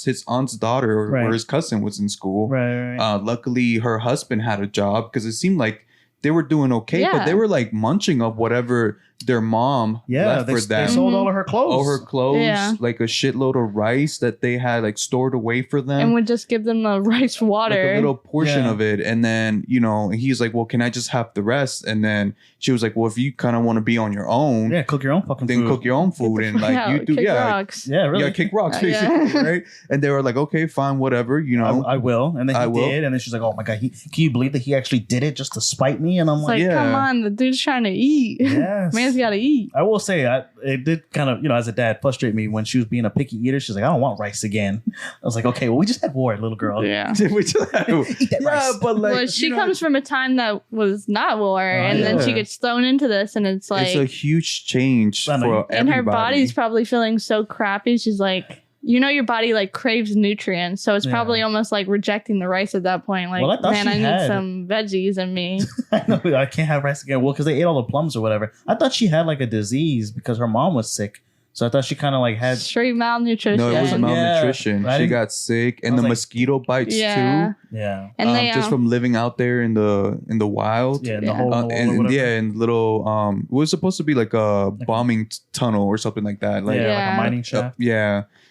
his aunt's daughter, or his cousin was in school. Right. Luckily, her husband had a job because it seemed like they were doing okay, but they were like munching up whatever their mom left for them. They sold all of her clothes. All her clothes, like a shitload of rice that they had like stored away for them. And would just give them the rice water. Like a little portion of it. And then, he's like, well, can I just have the rest? And then she was like, well, if you kind of want to be on your own. Yeah, cook your own fufucking food. Then cook your own food. And like you do. Kick rocks. Yeah, really. Yeah, kick rocks, basically, right? And they were like, okay, fine, whatever, I will. And then he did. And then she's like, oh my God, can you believe that he actually did it just to spite me? And I'm like, come on, the dude's trying to eat. Yes. Man's got to eat. I will say, it did kind of, as a dad, frustrate me when she was being a picky eater. She's like, I don't want rice again. I was like, okay, well, we just had war, little girl. Yeah. We just had eat that rice. But like, well, she comes from a time that was not war, and then she gets thrown into this, and it's like... It's a huge change for everybody. And her body's probably feeling so crappy. She's like... your body like craves nutrients, so it's probably almost like rejecting the rice at that point. Like, well, I need some veggies in me. I know I can't have rice again. Well, because they ate all the plums or whatever. I thought she had like a disease because her mom was sick. So I thought she kind of like had straight malnutrition. No, it was malnutrition. Yeah. She got sick, and the mosquito bites too. Yeah, and they, just from living out there in the wild. Yeah, in the hole, and little it was supposed to be like a bombing tunnel or something like that. Like, like a mining shaft.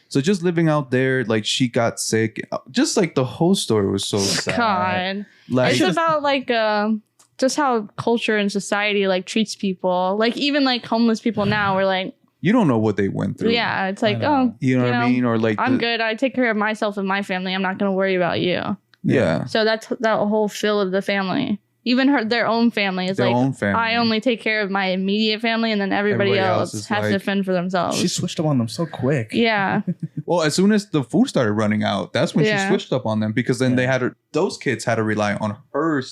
So just living out there, like she got sick. Just like the whole story was so sad. God, like, it's about like just how culture and society like treats people. Like even like homeless people now, we're like. You don't know what they went through. Yeah, it's like, oh, you know what I mean? Or like, I'm good. I take care of myself and my family. I'm not going to worry about you. Yeah. So that's that whole feel of the family. Even their own family is like, I only take care of my immediate family, and then everybody else has to fend for themselves. She switched up on them so quick. Yeah. Well, as soon as the food started running out, that's when she switched up on them, because then they those kids had to rely on her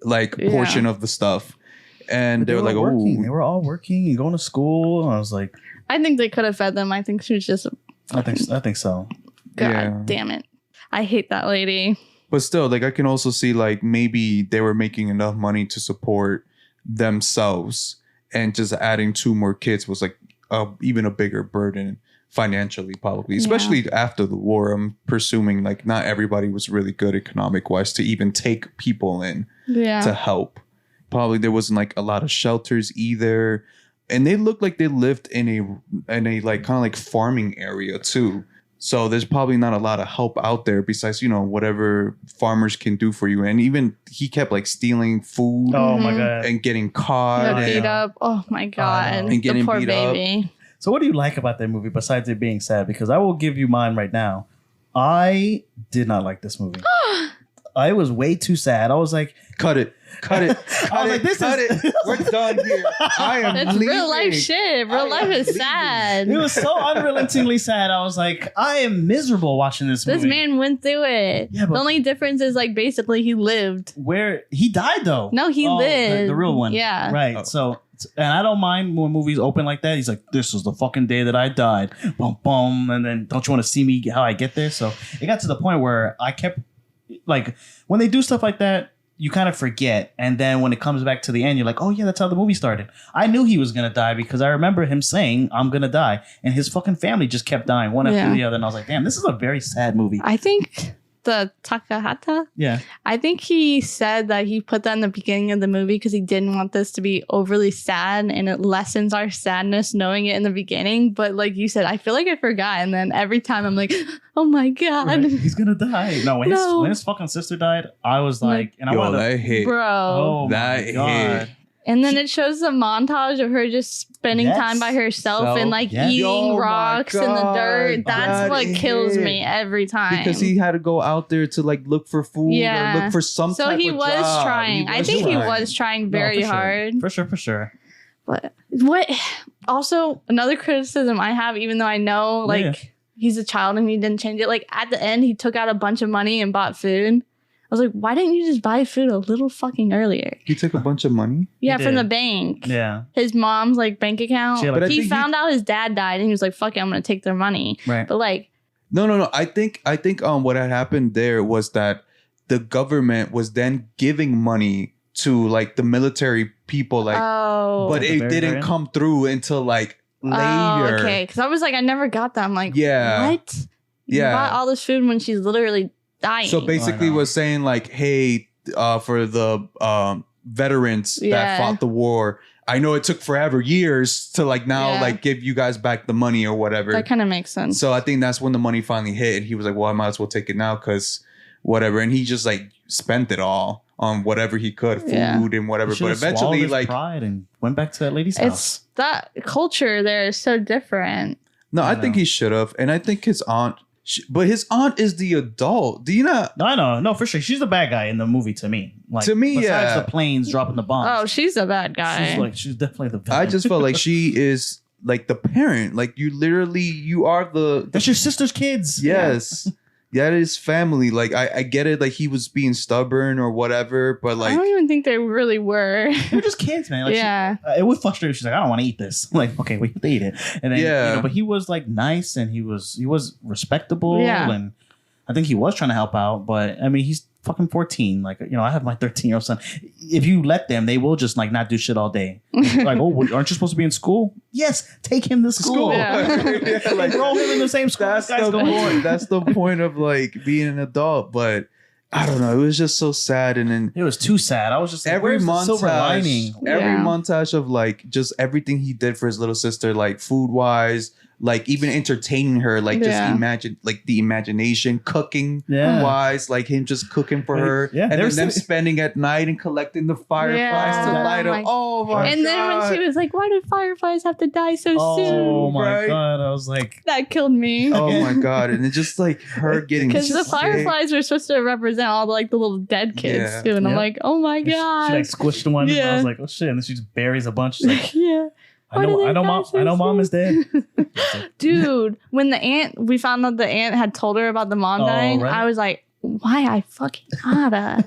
like portion of the stuff. And they were like, working. They were all working and going to school. And I was like, I think they could have fed them. I think she was just. I think so. God damn it! I hate that lady. But still, like I can also see like maybe they were making enough money to support themselves, and just adding 2 more kids was like even a bigger burden financially, probably, especially after the war. I'm presuming like not everybody was really good economic wise to even take people in to help. Probably there wasn't like a lot of shelters either, and they looked like they lived in a like kind of like farming area too. So there's probably not a lot of help out there besides, you know, whatever farmers can do for you. And even he kept like stealing food. Oh my God. And getting caught. Beat up. Oh my God. And getting the poor beat baby. up. So what do you like about that movie besides it being sad? Because I will give you mine right now. I did not like this movie. I was way too sad. I was like, cut it. I was like, this is We're done here. I am It's leaving. real life shit. Real life is sad. It was so unrelentingly sad. I was like, I am miserable watching this movie. This man went through it. Yeah, but the only difference is like basically he lived. where he died though. No, he lived. The real one. Yeah. Right. Oh. So, and I don't mind when movies open like that. He's like, this was the fucking day that I died. Boom, boom. And then don't you want to see me how I get there? So it got to the point where I kept like, when they do stuff like that, you kind of forget. And then when it comes back to the end, you're like, oh yeah, that's how the movie started. I knew he was going to die because I remember him saying, I'm going to die. And his fucking family just kept dying one after the other. And I was like, damn, this is a very sad movie. I think the Takahata, Yeah. I think he said that he put that in the beginning of the movie because he didn't want this to be overly sad and it lessens our sadness knowing it in the beginning. But like you said, I feel like I forgot. And then every time I'm like, oh my God. Right. He's going to die. No, when his fucking sister died, I was like, and I Yo, wanted to, that hit. Bro. oh That my God. hit. And then it shows a montage of her just spending Yes. time by herself So, and like yes. eating Oh my rocks in the God, dirt. That's that what kills hit. me every time. Because he had to go out there to like look for food Yeah. or look for some so type he of was job. trying. I think he was trying very No, for sure. hard. For sure. But what? Also, another criticism I have, even though I know like he's a child and he didn't change it. Like at the end, he took out a bunch of money and bought food. I was like, why didn't you just buy food a little fucking earlier? He took a bunch of money. Yeah, He from did. the bank. Yeah. His mom's like bank account. She had, like, But I He think found out his dad died and he was like, fuck it, I'm gonna take their money. Right. But like, No. I think what had happened there was that the government was then giving money to like the military people, like, but The it very didn't end? come through until like later. Oh, okay. Because I was like, I never got that. I'm like, Yeah. what? You Yeah. bought all this food when she's literally dying. So basically, I know. was saying like, hey, for the veterans that Yeah. fought the war, I know it took forever, years to like now Yeah. like give you guys back the money or whatever. That kind of makes sense. So I think that's when the money finally hit, and he was like, well, I might as well take it now because whatever. And he just like spent it all on whatever he could, food Yeah. and whatever. He But should've swallowed eventually, his like, pride and went back to that lady's house. It's that culture there is so different. no, I know. think he should have. And I think his aunt, but his aunt is the adult. Do you not? No, I know. No, for sure. She's the bad guy in the movie to me. Like, To me, besides yeah. the planes dropping the bombs. Oh, she's a bad guy. She's definitely the villain. I just felt like she is like the parent. Like you are the That's your sister's kids. yes. That is family. Like I get it. Like he was being stubborn or whatever, but I like don't even think they really were. They're just kids, man. Like, Yeah. it would frustrate her. She's like, I don't want to eat this. Like, okay, we have to eat it. And then, Yeah. but he was like nice and he was respectable. Yeah. And I think he was trying to help out. But I mean, he's fucking 14. Like, I have my 13-year-old son. If you let them, they will just like not do shit all day. Like, oh, aren't you supposed to be in school? Yes, take him to school. Yeah. Yeah, Like, throw him in the same school. that's this guy's the going to. point. That's the point of like being an adult. But I don't know. It was just so sad. And then It was too sad. I was just like, every where's the silver lining? Yeah. montage of like just everything he did for his little sister, like food wise, like even entertaining her, like just Yeah. imagine like the imagination, cooking Yeah. wise, like him just cooking for Right. her, Yeah, and they then were them sitting- spending at night and collecting the fireflies Yeah. to light up. My- Oh my And then when God. she was like, why did fireflies have to die so Oh soon? my Right? God. I was like, That killed me. Oh my God. And it's just like her getting Because the sick. fireflies were supposed to represent all the, like the little dead kids Yeah. too. And I'm Yep. like, oh my she God. like squished one. And I Yeah. was like, oh shit. And then she just buries a bunch. She's like, yeah. I know, Why I did know, they mom. die so I know, mom soon? is dead. Dude, when the aunt, we found out the aunt had told her about the mom Oh, dying, right. I was like, why I fucking gotta.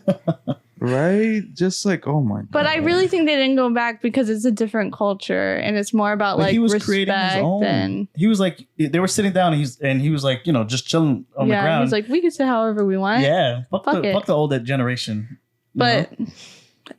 Right? Just like, oh my god. But I really think they didn't go back because it's a different culture and it's more about But like he was respect creating his own. and He was like, they were sitting down and he was like, just chilling on the ground. he's like, we can say however we want. Yeah, fuck it. the old generation. But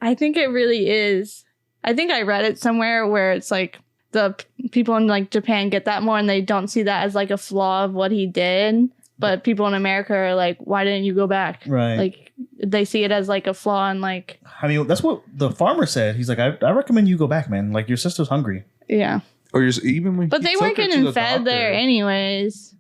I think it really is. I think I read it somewhere where it's like the people in like Japan get that more and they don't see that as like a flaw of what he did. But people in America are like, why didn't you go back? Right. Like they see it as like a flaw and like. I mean, that's what the farmer said. He's like, I recommend you go back, man. Like your sister's hungry. Yeah. Or even when But they weren't getting fed there anyways.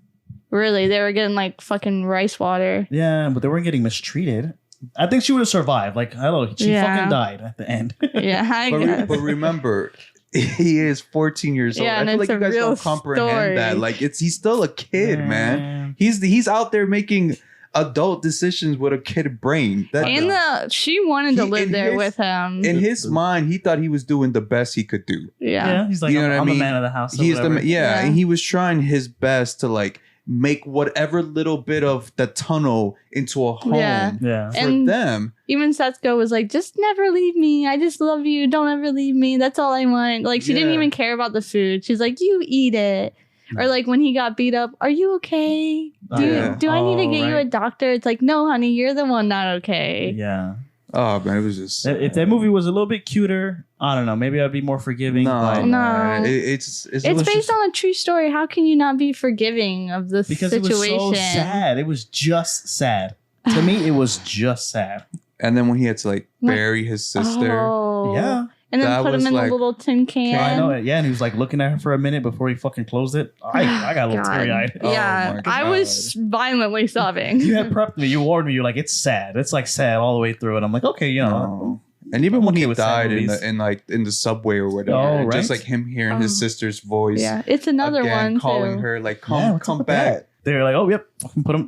Really, they were getting like fucking rice water. Yeah, but they weren't getting mistreated. I think she would have survived. Like, hello, she fucking died at the end. Yeah, I guess. But remember, he is 14 years old. Yeah, I feel like you guys don't comprehend that. Like, he's still a kid, man. He's out there making adult decisions with a kid brain. She wanted to live there with him. In his mind, he thought he was doing the best he could do. Yeah, he's like, I'm the man of the house. And he was trying his best to like make whatever little bit of the tunnel into a home for them. Even Setsuko was like, just never leave me. I just love you. Don't ever leave me. That's all I want. Like, she didn't even care about the food. She's like, you eat it. Or like when he got beat up, are you okay? Do I need to get you a doctor? It's like, no, honey, you're the one not okay. Yeah. Oh, man, it was just... If that movie was a little bit cuter, I don't know. Maybe I'd be more forgiving. No. It's based on a true story. How can you not be forgiving of the situation? Because it was so sad. It was just sad. To me, it was just sad. And then when he had to like bury his sister. Oh. Yeah. And then put him in a little tin can. I know it. Yeah, and he was like looking at her for a minute before he fucking closed it. I got a little teary-eyed. Yeah, I was violently sobbing. You had prepped me. You warned me. You're like, it's sad. It's like sad all the way through. And I'm like, okay, No. And even when he died in the subway or whatever, just like him hearing his sister's voice. Yeah, it's another one calling her like, come back. They're like, oh yep,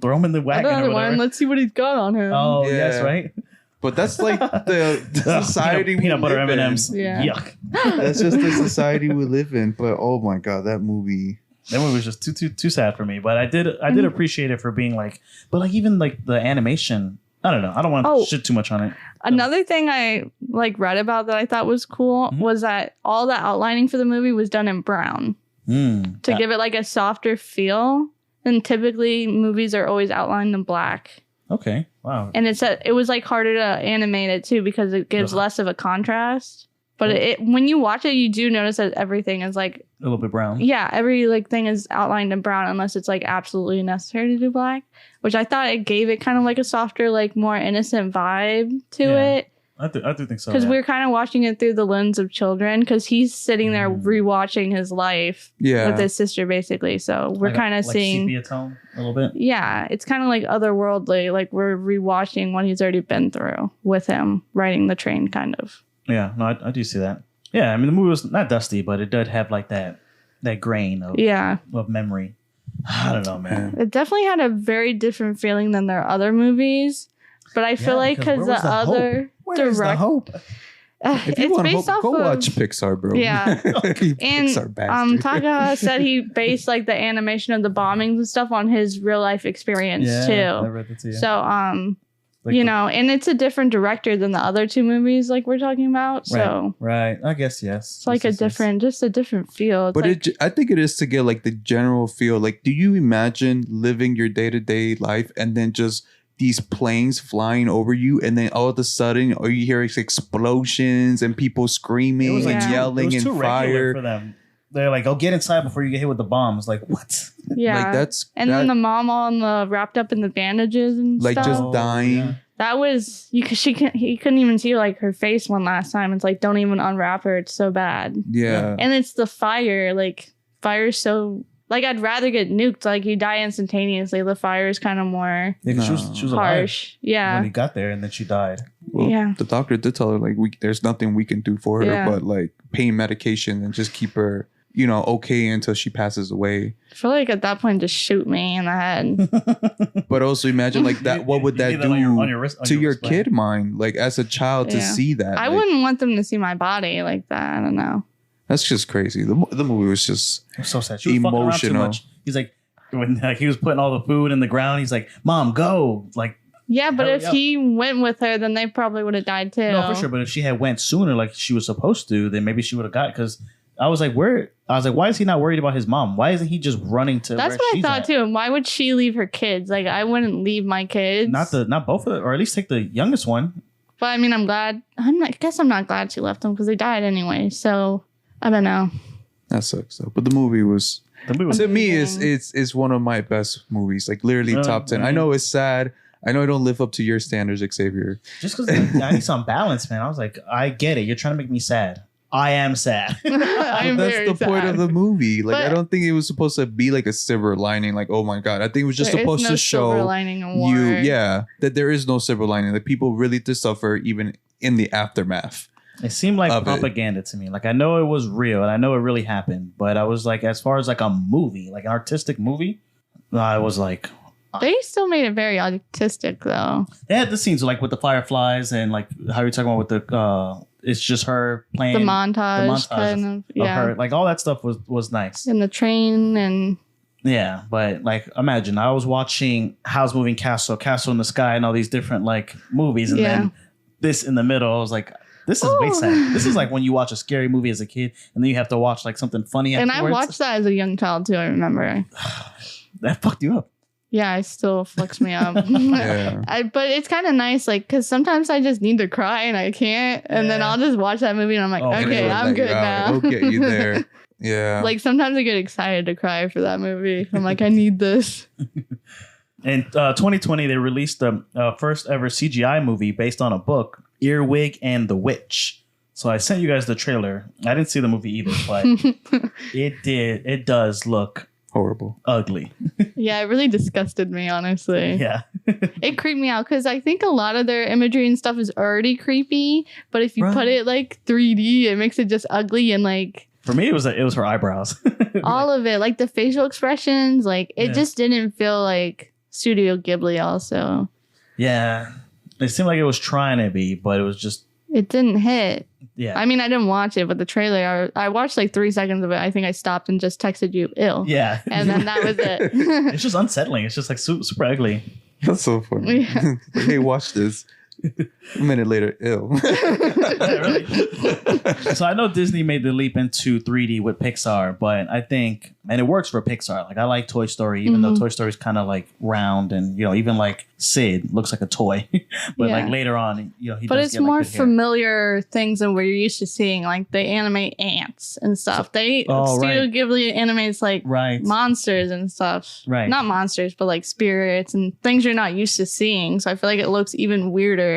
throw him in the wagon. Another one. Let's see what he's got on him. Oh yes, right. But that's like the society peanut butter M&Ms. Yeah. Yuck. That's just the society we live in. But oh my god, that movie was just too sad for me. But I did appreciate it for being like, but like even like the animation. I don't know. I don't want to shit too much on it. Another thing I like read about that I thought was cool was that all the outlining for the movie was done in brown to give it like a softer feel. And typically movies are always outlined in black. Okay. Wow. And it was like harder to animate it too because it gives less of a contrast. But when you watch it, you do notice that everything is like a little bit brown. Yeah, every like thing is outlined in brown unless it's like absolutely necessary to do black. Which I thought it gave it kind of like a softer, like more innocent vibe to it. I do think so. Because we're kind of watching it through the lens of children. Because he's sitting there rewatching his life with his sister, basically. So we're kind of seeing sepia tone a little bit. Yeah, it's kind of like otherworldly. Like we're rewatching what he's already been through with him riding the train, kind of. Yeah, no, I do see that. Yeah, I mean the movie was not dusty, but it did have like that grain of memory. I don't know, man. It definitely had a very different feeling than their other movies. But I feel like because the other Where's the hope? If you want hope, go watch Pixar, bro. Yeah. Pixar And Taka said he based like the animation of the bombings and stuff on his real life experience too. I read that too. So and it's a different director than the other two movies like we're talking about. So right. I guess yes. It's like a different feel. It's but like, I think it is to get like the general feel. Like, do you imagine living your day-to-day life and then just these planes flying over you, and then all of a sudden, all you hear is explosions and people screaming and yelling and fire. For them. They're like, "Oh, get inside before you get hit with the bombs." Like, what? Yeah, like then the mom all wrapped up in the bandages and like stuff. just dying. Yeah. That was he couldn't even see like her face one last time. It's like, don't even unwrap her. It's so bad. Yeah, and it's the fire. Like fire's so. Like, I'd rather get nuked. Like, you die instantaneously. The fire is kind of more she was harsh. Alive when he got there, and then she died. Well, the doctor did tell her, like, there's nothing we can do for her but, like, pain medication and just keep her, okay until she passes away. I feel like at that point, just shoot me in the head. But also imagine, like, that. What would that do to your kid mind? Like, as a child to see that. I wouldn't want them to see my body like that. I don't know. That's just crazy. The movie was just so sad. She was emotional. Fucking around too much. He's like, when he was putting all the food in the ground, he's like, "Mom, go!" Like, Yeah, but if he went with her, then they probably would have died too. No, for sure. But if she had went sooner, like she was supposed to, then maybe she would have got. Because I was like, why is he not worried about his mom? Why isn't he just running to? That's what I thought too. And why would she leave her kids? Like, I wouldn't leave my kids. Not both of them, or at least take the youngest one. But I mean, I guess I'm not glad she left them because they died anyway. So I don't know. That sucks though. But the movie was to me it's one of my best movies. Like literally top 10. I know it's sad. I know I don't live up to your standards, Xavier. Just because I need some balance, man. I was like, I get it. You're trying to make me sad. I am sad. That's the point of the movie. Like, I don't think it was supposed to be like a silver lining. Like, oh my god, I think it was just supposed to show that there is no silver lining. That people really did suffer even in the aftermath. It seemed like propaganda to me. Like, I know it was real and I know it really happened, but I was like, as far as like a movie, like an artistic movie, I was like. They still made it very artistic though. They had the scenes like with the Fireflies and like how you're talking about with the it's just her playing the montage kind of her. Like all that stuff was nice. And the train and yeah, but like imagine I was watching Howl's Moving Castle, Castle in the Sky, and all these different like movies, and then this in the middle. I was like, this is way sad. This is like when you watch a scary movie as a kid, and then you have to watch like something funny. And afterwards. I watched that as a young child too. I remember that fucked you up. Yeah, it still fucks me up. But it's kind of nice, like, because sometimes I just need to cry and I can't. And then I'll just watch that movie and I'm like, okay, I'm good now. I'll get you there. Yeah. Like, sometimes I get excited to cry for that movie. I'm like, I need this. In 2020, they released the first ever CGI movie based on a book, Earwig and the Witch. So I sent you guys the trailer. I didn't see the movie either, but it does look horrible, ugly. Yeah, it really disgusted me, honestly. Yeah. It creeped me out because I think a lot of their imagery and stuff is already creepy, but if you put it like 3D, it makes it just ugly. And like for me, it was her eyebrows. All of it, like the facial expressions, like it just didn't feel like Studio Ghibli. Also, yeah, it seemed like it was trying to be, but it was just it didn't hit. Yeah. I mean, I didn't watch it, but the trailer, I watched like 3 seconds of it. I think I stopped and just texted you, ill. Yeah. And then that was it. It's just unsettling. It's just like super ugly. That's so funny. Yeah. Like, hey, watch this. A minute later, ill. Really? So I know Disney made the leap into 3D with Pixar, but I think, and it works for Pixar. Like I like Toy Story, even though Toy Story is kind of like round, and you know, even like Sid looks like a toy. But like later on, you know, he. But does it's get, more like, familiar things than we're used to seeing. Like they animate ants and stuff. Studio Ghibli animates like monsters and stuff. Right. Not monsters, but like spirits and things you're not used to seeing. So I feel like it looks even weirder.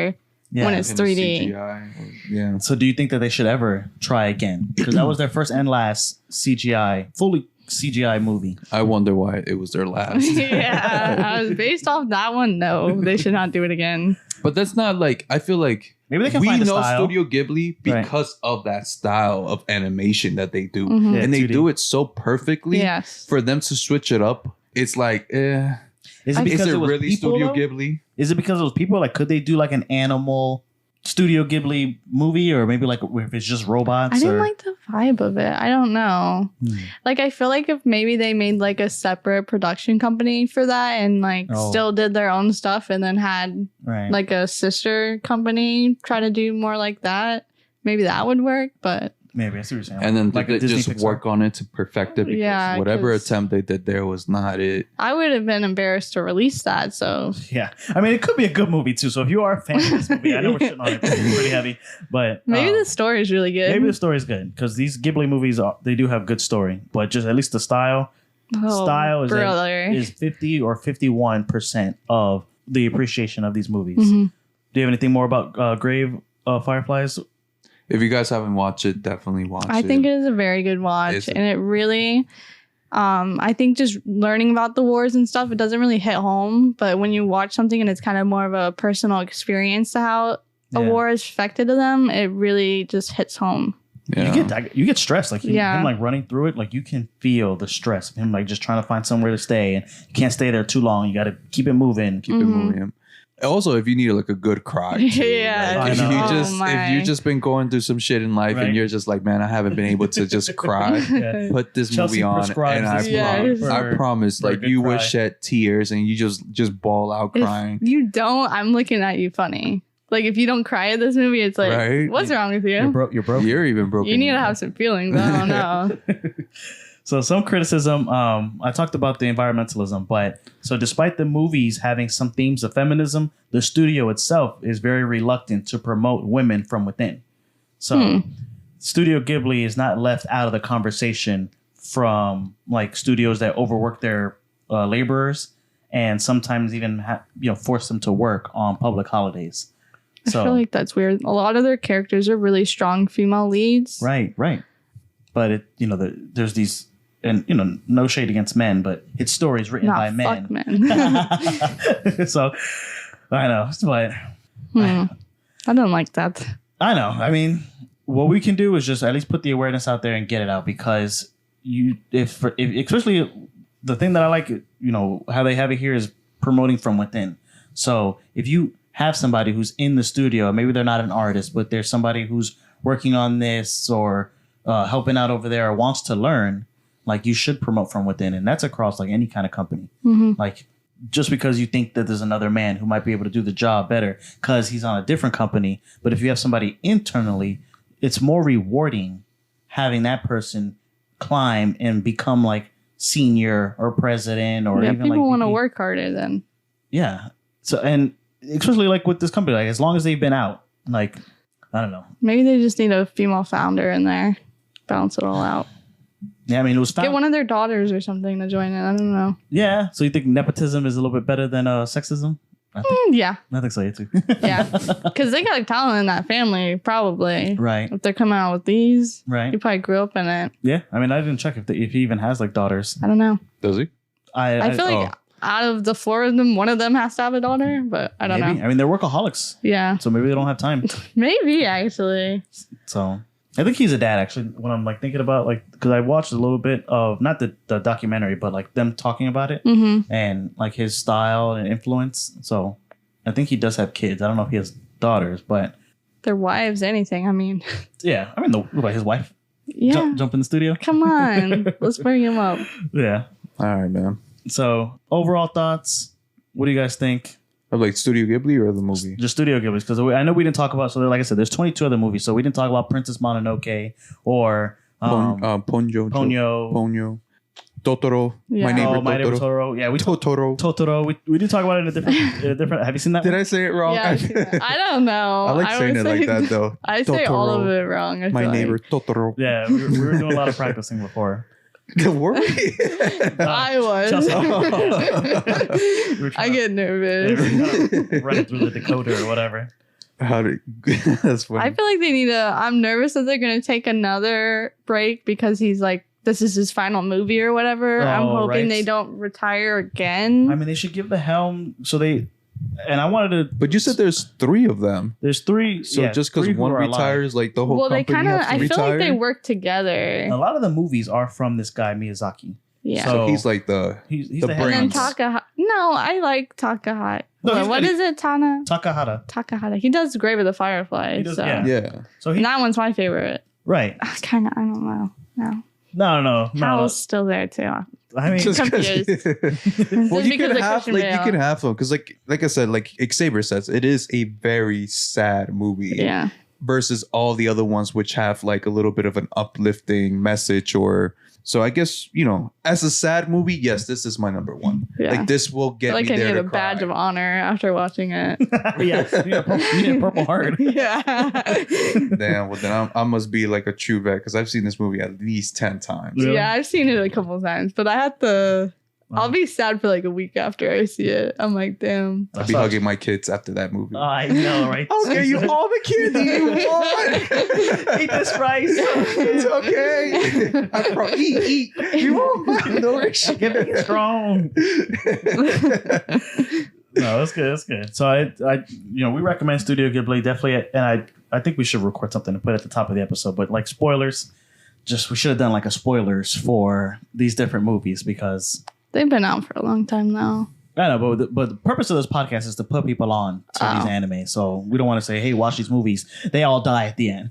When it's 3D. Yeah. So do you think that they should ever try again? Because that was their first and last fully CGI movie. I wonder why it was their last. Yeah. Based off that one, no, they should not do it again. But that's not like, I feel like maybe they can find a style. Studio Ghibli because of that style of animation that they do. Mm-hmm. And they 2D. Do it so perfectly. Yes. For them to switch it up, it's like, Is it because it was really people, Studio though? Ghibli? Is it because it was people? Like, could they do like an animal Studio Ghibli movie, or maybe like if it's just robots? I didn't like the vibe of it. I don't know. Like, I feel like if maybe they made like a separate production company for that and like still did their own stuff and then had like a sister company try to do more like that, maybe that would work. But maybe I see what you're saying. And then like they just work on it to perfect it because whatever attempt they did there was not it. I would have been embarrassed to release that. So yeah, I mean, it could be a good movie too. So if you are a fan of this movie, I know we're shitting on it pretty heavy, but maybe the story is really good. Maybe the story is good because these Ghibli movies they do have good story, but just at least the style is 50 or 51% of the appreciation of these movies. Do you have anything more about Grave Fireflies? If you guys haven't watched it, definitely watch it. I think it is a very good watch. And it really, I think just learning about the wars and stuff, it doesn't really hit home. But when you watch something and it's kind of more of a personal experience to how a war is affected to them, it really just hits home. Yeah. You get stressed. Like him like running through it, like you can feel the stress of him like just trying to find somewhere to stay. And you can't stay there too long. You got to keep it moving. Keep it moving. Also, if you need like a good cry, too, Yeah. like, if you just been going through some shit in life and you're just like, man, I haven't been able to just cry. Put this Chelsea movie on, and I promise, like you will shed tears and you just bawl out crying. If you don't, I'm looking at you funny. Like if you don't cry at this movie, it's like, what's wrong with you? You're broken. You're even broken. You need to have some feelings. I don't know. So some criticism, I talked about the environmentalism, but so despite the movies having some themes of feminism, the studio itself is very reluctant to promote women from within. So Studio Ghibli is not left out of the conversation from like studios that overwork their laborers and sometimes even force them to work on public holidays. So, I feel like that's weird. A lot of their characters are really strong female leads. Right. But there's these. And, no shade against men, but it's stories written by men. Fuck men. So, I know. But I don't like that. I know. I mean, what we can do is just at least put the awareness out there and get it out because if especially the thing that I like, how they have it here is promoting from within. So if you have somebody who's in the studio, maybe they're not an artist, but there's somebody who's working on this or helping out over there or wants to learn, like you should promote from within. And that's across like any kind of company. Like just because you think that there's another man who might be able to do the job better because he's on a different company. But if you have somebody internally, it's more rewarding having that person climb and become like senior or president or even people like want to work harder then. Yeah. So, and especially like with this company, like as long as they've been out, like, I don't know. Maybe they just need a female founder in there. Balance it all out. Yeah, I mean, it was get one of their daughters or something to join it. I don't know. Yeah. So you think nepotism is a little bit better than sexism? Yeah. I think so, too. Yeah. Because they got a talent in that family, probably. Right. If they're coming out with these. Right. He probably grew up in it. Yeah. I mean, I didn't check if he even has like daughters. I don't know. Does he? I feel like out of the four of them, one of them has to have a daughter, but I don't know. I mean, they're workaholics. Yeah. So maybe they don't have time. Maybe, actually. So I think he's a dad, actually, when I'm like thinking about like, because I watched a little bit of not the documentary, but like them talking about it and like his style and influence. So I think he does have kids. I don't know if he has daughters, but their wives, anything. I mean, yeah. I mean, his wife. Yeah. Jump in the studio. Come on, let's bring him up. Yeah. All right, man. So overall thoughts. What do you guys think? Of like Studio Ghibli or the movie? Just Studio Ghibli, because I know we didn't talk about. So like I said, there's 22 other movies. So we didn't talk about Princess Mononoke or Ponyo, Totoro. Yeah. My neighbor Totoro. Yeah, Totoro. We did talk about it in a different. Have you seen that? Did I say it wrong? Yeah, I don't know. I like saying it like that though. I say all of it wrong. My neighbor Totoro. Yeah, we were doing a lot of practicing before. Were we? I was. I get nervous. Running through the decoder or whatever. That's funny. I feel like they need I'm nervous that they're going to take another break because he's like, this is his final movie or whatever. I'm hoping they don't retire again. I mean, they should give the helm so they. And I wanted to. But you said there's 3 of them. There's 3. So just because one retires, like the whole company has to I retire? feel like they work together. A lot of the movies are from this guy, Miyazaki. Yeah. So he's like he's the brains. And then No, I like Takahata. No, what is it? Takahata. He does great with the Fireflies. Yeah. So that one's my favorite. Right. I don't know. No. Howl's still there too. I mean, just confused. Well, you can have them because, like I said, like Xavier says, it is a very sad movie. Yeah. Versus all the other ones, which have like a little bit of an uplifting message, so I guess as a sad movie, yes, this is my number 1. Yeah. Like this will get me there to cry. I need a badge of honor after watching it. Yeah, you need a Purple Heart. Yeah. Damn. Well, then I must be like a true vet because I've seen this movie at least 10 times. Really? Yeah, I've seen it a couple times, but I had to. I'll be sad for like a week after I see it. I'm like, damn. I'll be hugging my kids after that movie. I know, right? I'll give you all the candy you want. Eat this rice. It's okay. Eat. You won't nourish. Get me strong. No, that's good. That's good. So I we recommend Studio Ghibli definitely, and I think we should record something to put at the top of the episode. But like spoilers, we should have done like a spoilers for these different movies because. They've been out for a long time now. I know, but the purpose of this podcast is to put people on to these anime. So we don't want to say, hey, watch these movies. They all die at the end.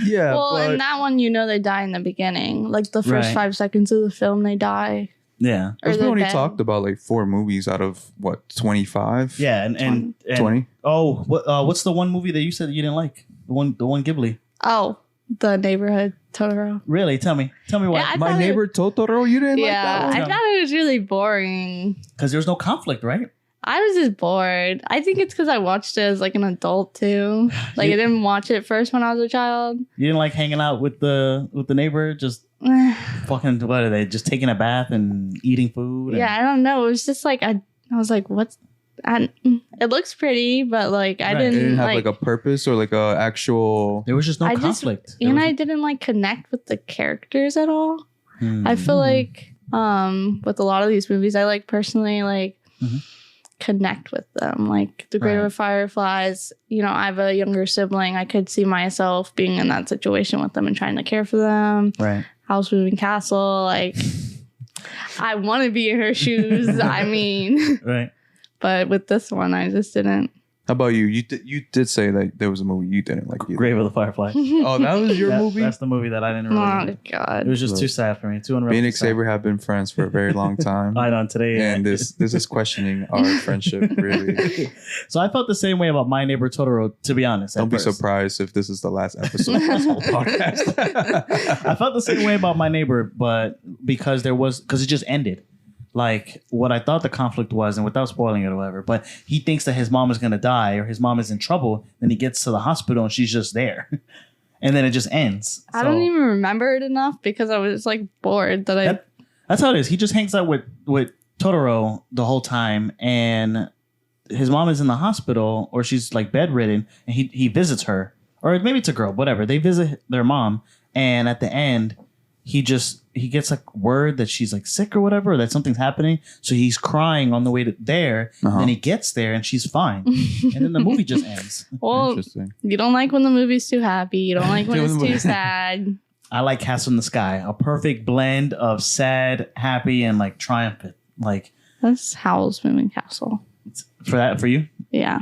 Yeah. Well, in that one, they die in the beginning. Like the first 5 seconds of the film, they die. Yeah. We only talked about like 4 movies out of what, 25? Yeah, and 20. Oh, what's the one movie that you said you didn't like? The one Ghibli. Oh, The Neighborhood Totoro. Really? Tell me why. Yeah, My Neighbor Totoro. You didn't like that one? I thought it was really boring. Because there's no conflict, right? I was just bored. I think it's because I watched it as like an adult too. Like I didn't watch it first when I was a child. You didn't like hanging out with the neighbor, just fucking, what are they, just taking a bath and eating food? Yeah, I don't know. It was just like I was like, what's? It looks pretty, but like I It didn't have like a purpose or like a actual. There was just no conflict. I didn't like connect with the characters at all. I feel like with a lot of these movies, I like personally like connect with them. Like the Great Fireflies, I have a younger sibling. I could see myself being in that situation with them and trying to care for them. Right. House Moving Castle, like I want to be in her shoes. I mean, right. But with this one, I just didn't. How about you? You did say that there was a movie you didn't like either. Grave of the Firefly. Oh, that was your movie? That's the movie that I didn't really like. Oh, God. It was just too sad for me. Me and Xavier have been friends for a very long time. I know today. And this is questioning our friendship, really. So I felt the same way about My Neighbor Totoro, to be honest. Don't be surprised if this is the last episode of this whole podcast. I felt the same way about My Neighbor, but because it just ended. Like what I thought the conflict was, and without spoiling it or whatever, but he thinks that his mom is going to die or his mom is in trouble. Then he gets to the hospital and she's just there. And then it just ends. I don't even remember it enough because I was like bored that's how it is. He just hangs out with Totoro the whole time, and his mom is in the hospital or she's like bedridden, and he visits her, or maybe it's a girl, whatever. They visit their mom, and at the end, he gets like word that she's like sick or whatever, or that something's happening. So he's crying on the way to there. And he gets there and she's fine. And then the movie just ends. Well, you don't like when the movie's too happy. You don't like when it's too sad. I like Castle in the Sky. A perfect blend of sad, happy, and like triumphant. Like that's Howl's Moving Castle. For you? Yeah.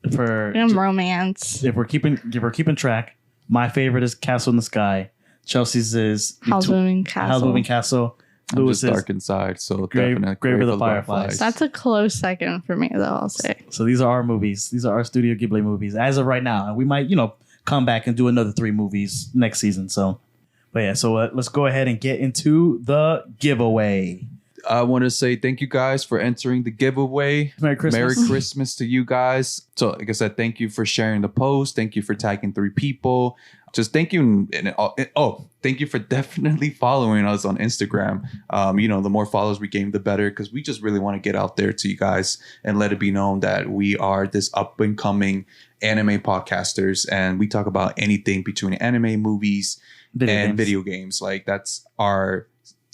And romance. If we're keeping track, my favorite is Castle in the Sky. Chelsea's is Howl's Moving Castle. Lewis is Dark Inside, so definitely Grave of the Fireflies. That's a close second for me, though, I'll say. So these are our movies. These are our Studio Ghibli movies as of right now. And we might, come back and do another 3 movies next season. So, but yeah, so let's go ahead and get into the giveaway. I want to say thank you guys for entering the giveaway. Merry Christmas. Merry Christmas to you guys. So like I said, thank you for sharing the post. Thank you for tagging 3 people. Just thank you. Thank you for definitely following us on Instagram. The more followers we gain, the better, because we just really want to get out there to you guys and let it be known that we are this up and coming anime podcasters, and we talk about anything between anime, movies, and video games. Like that's our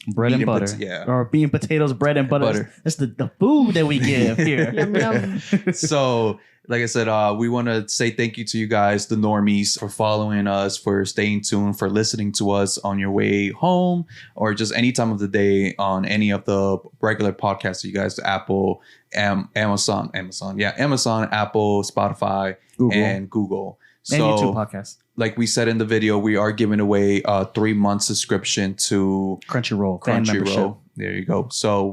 bread and butter. Or bean potatoes, bread and butter. That's the food that we give here. Yum, yum. So, like I said, we want to say thank you to you guys, the normies, for following us, for staying tuned, for listening to us on your way home, or just any time of the day on any of the regular podcasts you guys, Apple, Amazon, Apple, Spotify, Google. And Google. And so, YouTube podcasts. Like we said in the video, we are giving away a 3-month subscription to Crunchyroll. There you go. So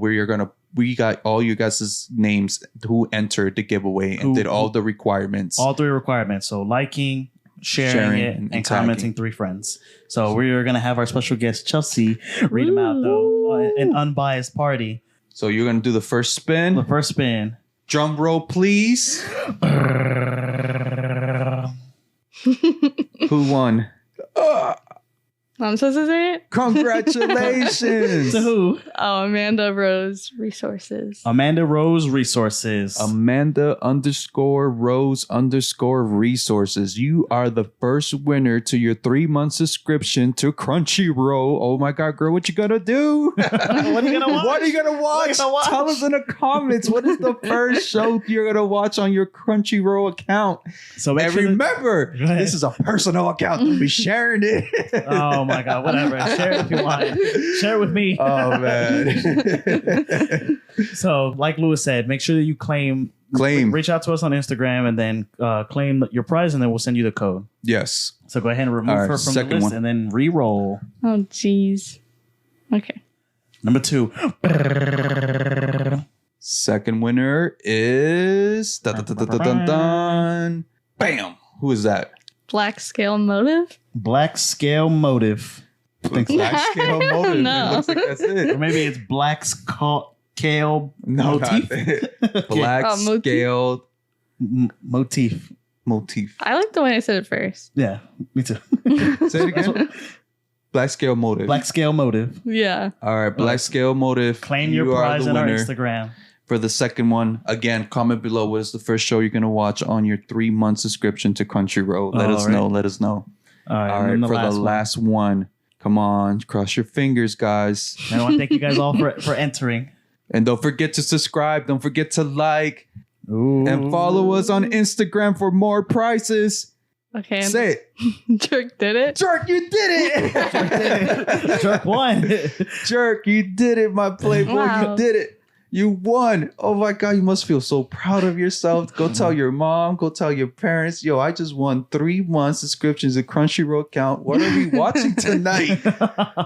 we got all you guys' names who entered the giveaway and did all the requirements. All 3 requirements. So liking, sharing it, and commenting 3 friends. So we're going to have our special guest, Chelsea, read them out, though, an unbiased party. So you're going to do the first spin. The first spin. Drum roll, please. Who won? I'm supposed to say it? Congratulations. To who? Oh, Amanda Rose Resources. Amanda Rose Resources. Amanda_Rose_Resources. You are the first winner to your 3-month subscription to Crunchyroll. Oh my God, girl, what you gonna do? What are you gonna watch? What are you gonna watch? Tell us in the comments. What is the first show you're gonna watch on your Crunchyroll account? So and remember, this is a personal account. We'll be sharing it. Oh my God, whatever. Share it if you want. Share it with me. Oh man. So, like Lewis said, make sure that you claim. Reach out to us on Instagram and then claim your prize, and then we'll send you the code. Yes. So go ahead and remove her from the list and then re-roll. Oh, jeez. Okay. Number 2. Second winner is dun, dun, dun, dun, dun, dun. Bam. Who is that? Black Scale Motive? Black Scale Motive. Black Scale Motive. No. It looks like that's it. Or maybe it's Black Scale Motif. Black Scaled Motif. Motif. I like the way I said it first. Yeah, me too. Say it again. Black Scale Motive. Black Scale Motive. Yeah. All right, Black Scale Motive. Claim your prize on our Instagram. For the second one, again, comment below what is the first show you're going to watch on your 3-month subscription to Crunchyroll. Let us know. Let us know. All right, for the last one. Come on, cross your fingers, guys. And I want to thank you guys all for entering. And don't forget to subscribe. Don't forget to like. Ooh. And follow us on Instagram for more prizes. Okay. Say it. Jerk did it. Jerk, you did it. Jerk won. Jerk, you did it, my playboy. Wow. You did it. You won. Oh my God, you must feel so proud of yourself. Go tell your mom. Go tell your parents. Yo, I just won 3-month subscriptions to Crunchyroll account. What are we watching tonight?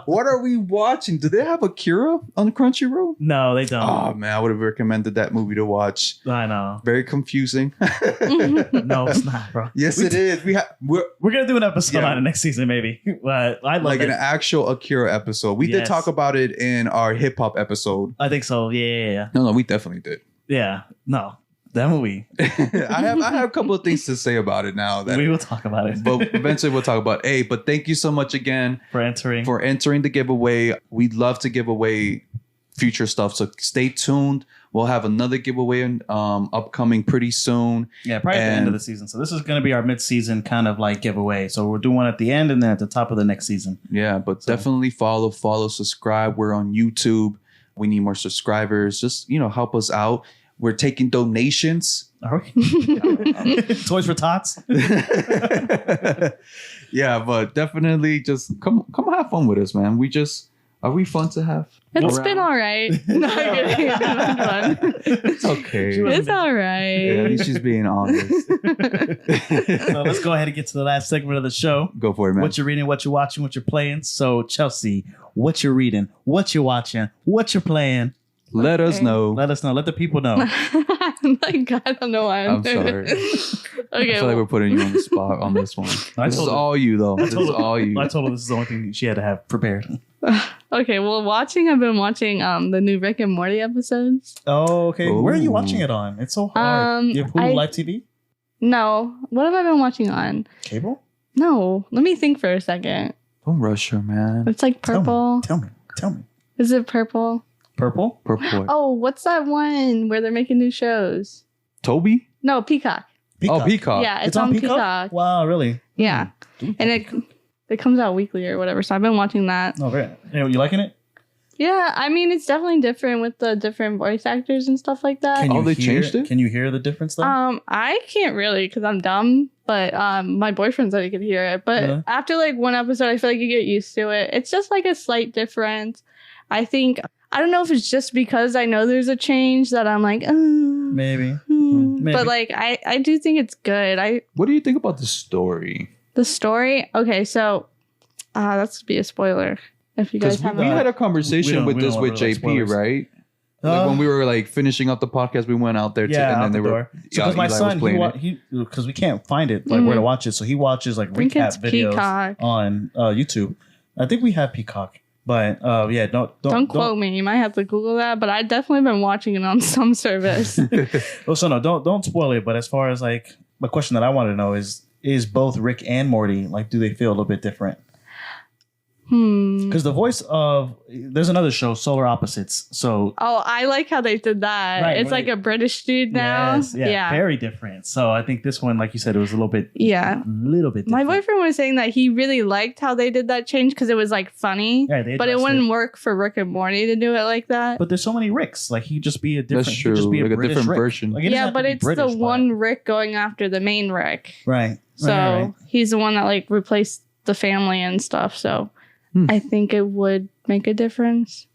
What are we watching? Do they have Akira on Crunchyroll? No, they don't. Oh man, I would have recommended that movie to watch. I know. Very confusing. No, it's not, bro. Yes, it is. We're gonna do an episode on it next season, maybe. But I love like it. An actual Akira episode. We did talk about it in our hip hop episode. I think so. Yeah. No, we definitely did. Yeah. No, that movie. I have a couple of things to say about it now. That we will talk about it. But eventually we'll talk about it. But thank you so much again for entering the giveaway. We'd love to give away future stuff. So stay tuned. We'll have another giveaway upcoming pretty soon. Yeah, probably at the end of the season. So this is going to be our mid-season kind of like giveaway. So we're doing one at the end and then at the top of the next season. Yeah, but definitely follow, subscribe. We're on YouTube. We need more subscribers. Just, help us out. We're taking donations. Are we? Toys for Tots? Yeah, but definitely just come have fun with us, man. Are we fun to have? It's been all right. No, I'm kidding. It's been fun. It's okay. It's all right. Yeah, at least she's being honest. So let's go ahead and get to the last segment of the show. Go for it, man. What you're reading, what you're watching, what you're playing. So, Chelsea, what you're reading, what you're watching, what you're playing. Let us know. Let us know. Let the people know. Like, I don't know why I'm sorry. Okay. I feel like we're putting you on the spot on this one. This is all you, though. This is all you. I told her this is the only thing she had to have prepared. Okay, well, I've been watching the new Rick and Morty episodes. Oh, okay. Ooh. Where are you watching it on? It's so hard. You have Hulu Live TV? No. What have I been watching on? Cable? No. Let me think for a second. Don't rush her, man. It's like purple. Tell me. Is it purple? Purple? Purple. Oh, what's that one where they're making new shows? Toby? No, Peacock. Oh, Peacock. Yeah, it's on Peacock. Wow, really? Yeah. And it comes out weekly or whatever. So I've been watching that. Oh, very. You liking it? Yeah, I mean, it's definitely different with the different voice actors and stuff like that. They changed it? Can you hear the difference though? I can't really because I'm dumb, but my boyfriend said he could hear it. But after like one episode, I feel like you get used to it. It's just like a slight difference. I don't know if it's just because I know there's a change that I'm like, Maybe. But like, I do think it's good. What do you think about the story? The story? Okay, so that's be a spoiler. If you guys haven't. We had a conversation with JP, right? Like when we were like finishing up the podcast, we went out there and then they were. Because my son, because we can't find it like where to watch it, so he watches like recap videos Peacock. On YouTube. I think we have Peacock, but don't quote me. You might have to Google that, but I've definitely been watching it on some service. So no, don't spoil it. But as far as like the question that I want to know is both Rick and Morty like do they feel a little bit different? Because the voice of there's another show, Solar Opposites. So I like how they did that. Right, it's like a British dude now. Yes, yeah, very different. So I think this one, like you said, it was a little bit different. My boyfriend was saying that he really liked how they did that change because it was like funny, but it wouldn't work for Rick and Morty to do it like that. But there's so many Ricks. Like he'd just be a different. That's true. Just be like a different Rick. version. Like, but it's British, the one Rick going after the main Rick. Right. So he's the one that like replaced the family and stuff. So. I think it would make a difference.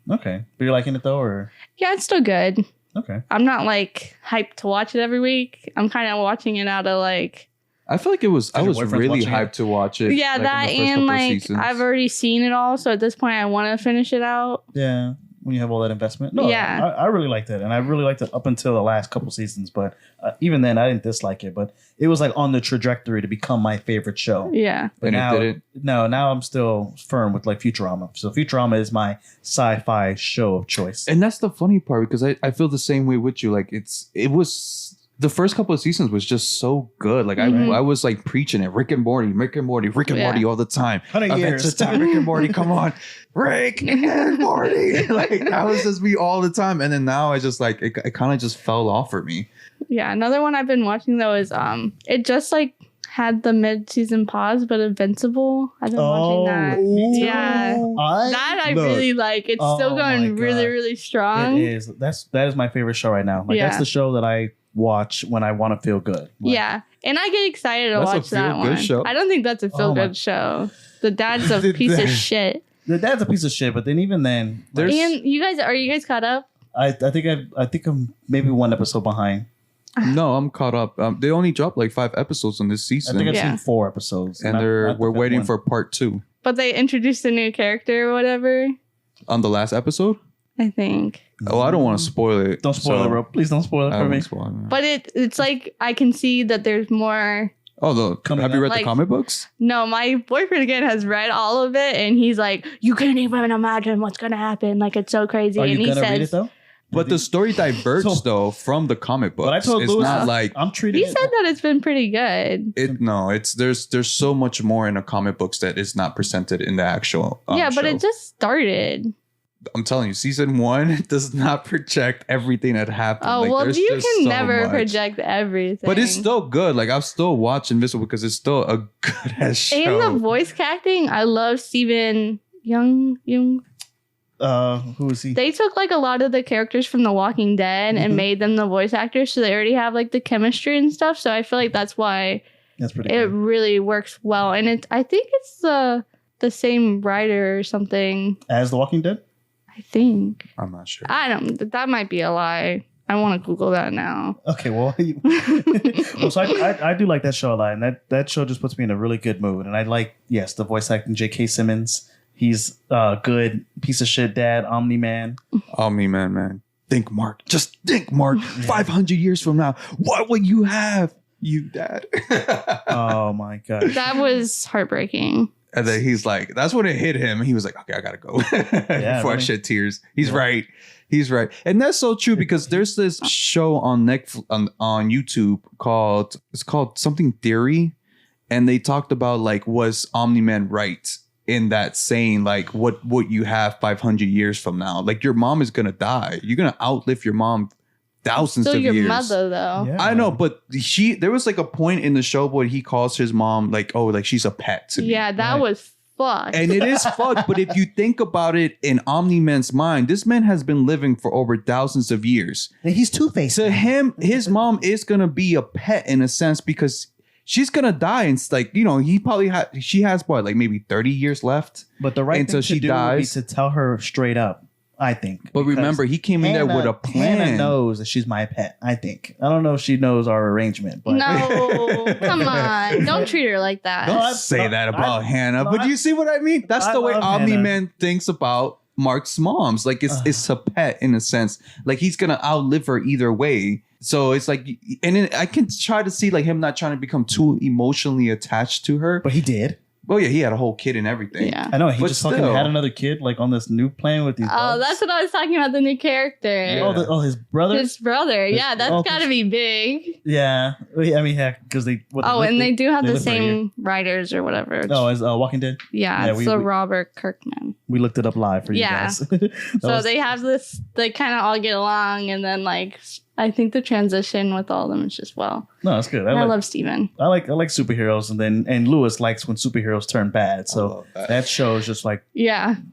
Okay. But you're liking it though, or? Yeah, it's still good. Okay. I'm not like hyped to watch it every week. I'm kind of watching it out of like. I feel like I was really hyped to watch it. Yeah, like, that and like I've already seen it all, so at this point I want to finish it out. Yeah, when you have all that investment. No, yeah, I really liked it, and I really liked it up until the last couple seasons. But even then, I didn't dislike it. But it was like on the trajectory to become my favorite show. Yeah, but and now, it didn't. No, now I'm still firm with like Futurama. So Futurama is my sci-fi show of choice. And that's the funny part because I feel the same way with you. Like it was. The first couple of seasons was just so good. Like I was like preaching it. Rick and Morty all the time. 100 years. Adventure Time, Rick and Morty, come on. Rick and Morty. Like that was just me all the time. And then now I just like, it kind of just fell off for me. Yeah. Another one I've been watching though is, it just like had the mid-season pause, but Invincible. I've been watching that. Yeah. I really like. It's still going really, really strong. It is. That is my favorite show right now. Like that's the show that I watch when I want to feel good. Like, yeah, and I get excited to watch that one. Show. I don't think that's a feel good show. The dad's a piece of shit. The dad's a piece of shit, but then even then, and are you guys caught up? I think I'm maybe one episode behind. No, I'm caught up. They only dropped like 5 episodes on this season. I think I've seen 4 episodes, and we're waiting for part 2. But they introduced a new character or whatever on the last episode. I think. Oh, I don't want to spoil it. Don't spoil it, bro. Please don't spoil it for me. But it's like I can see that there's more. Oh, have you read the comic books? No, my boyfriend again has read all of it, and he's like, "You can't even imagine what's gonna happen. Like it's so crazy." Are you gonna read it though? But the story diverges though from the comic books. But I told Louis, not like I'm treating. He said that it's been pretty good. There's so much more in the comic books that is not presented in the actual. Yeah, but show. it just started. I'm telling you, season 1 does not project everything that happened. Oh, like, well, you can so never much. project everything. But it's still good. Like, I'll still watch Invisible because it's still a good ass show. And the voice casting, I love Steven Young. Who is he? They took like a lot of the characters from The Walking Dead and made them the voice actors, so they already have like the chemistry and stuff. So I feel like that's why it really works well. And I think it's the same writer or something as The Walking Dead. I think. I'm not sure. That might be a lie. I want to Google that now. Okay, well, so I do like that show a lot, and that show just puts me in a really good mood. And I like, the voice acting. J.K. Simmons, he's a good piece of shit dad, Omni-Man. Omni-Man, man. Think, Mark. Just think, Mark. 500 years from now, what will you have, you dad? Oh my god, that was heartbreaking. And then he's like, that's when it hit him. He was like, okay, I gotta go. Before I shed tears. He's right. He's right. And that's so true because there's this show on Netflix, on YouTube called something Theory. And they talked about like, was Omni-Man right in that saying, like, what you have 500 years from now? Like your mom is gonna die. You're gonna outlive your mom thousands of years. Still your mother, though. Yeah. I know, but there was like a point in the show where he calls his mom like, oh, like she's a pet to me. Yeah, that was fucked. And it is fucked. But if you think about it in Omni-Man's mind, this man has been living for over thousands of years. And he's Two-Faced. To him, his mom is gonna be a pet in a sense because she's gonna die, and it's like, she has what, like maybe 30 years left. But the right thing to do would be to tell her straight up. I think. But remember, he came in there with a plan. Hannah knows that she's my pet, I think. I don't know if she knows our arrangement. But no, come on. Don't treat her like that. Don't say that about Hannah. But you see what I mean? That's the way Omni-Man thinks about Mark's moms. Like, it's a pet in a sense. Like, he's going to outlive her either way. So it's like, and then I can try to see like him not trying to become too emotionally attached to her. But he did. Oh yeah, he had a whole kid and everything. Yeah. I know. He just fucking had another kid like on this new plan with these bugs. That's what I was talking about, the new character. Yeah. His brother? His brother. Yeah, that's got to be big. Yeah. I mean, because they... they do have the same writers or whatever. Oh, is Walking Dead? Yeah, it's Robert Kirkman. We looked it up live for you guys. So they have this... They kind of all get along, and then like... I think the transition with all of them is just No, that's good. I love Steven. I like superheroes, and Lewis likes when superheroes turn bad. So that show is just like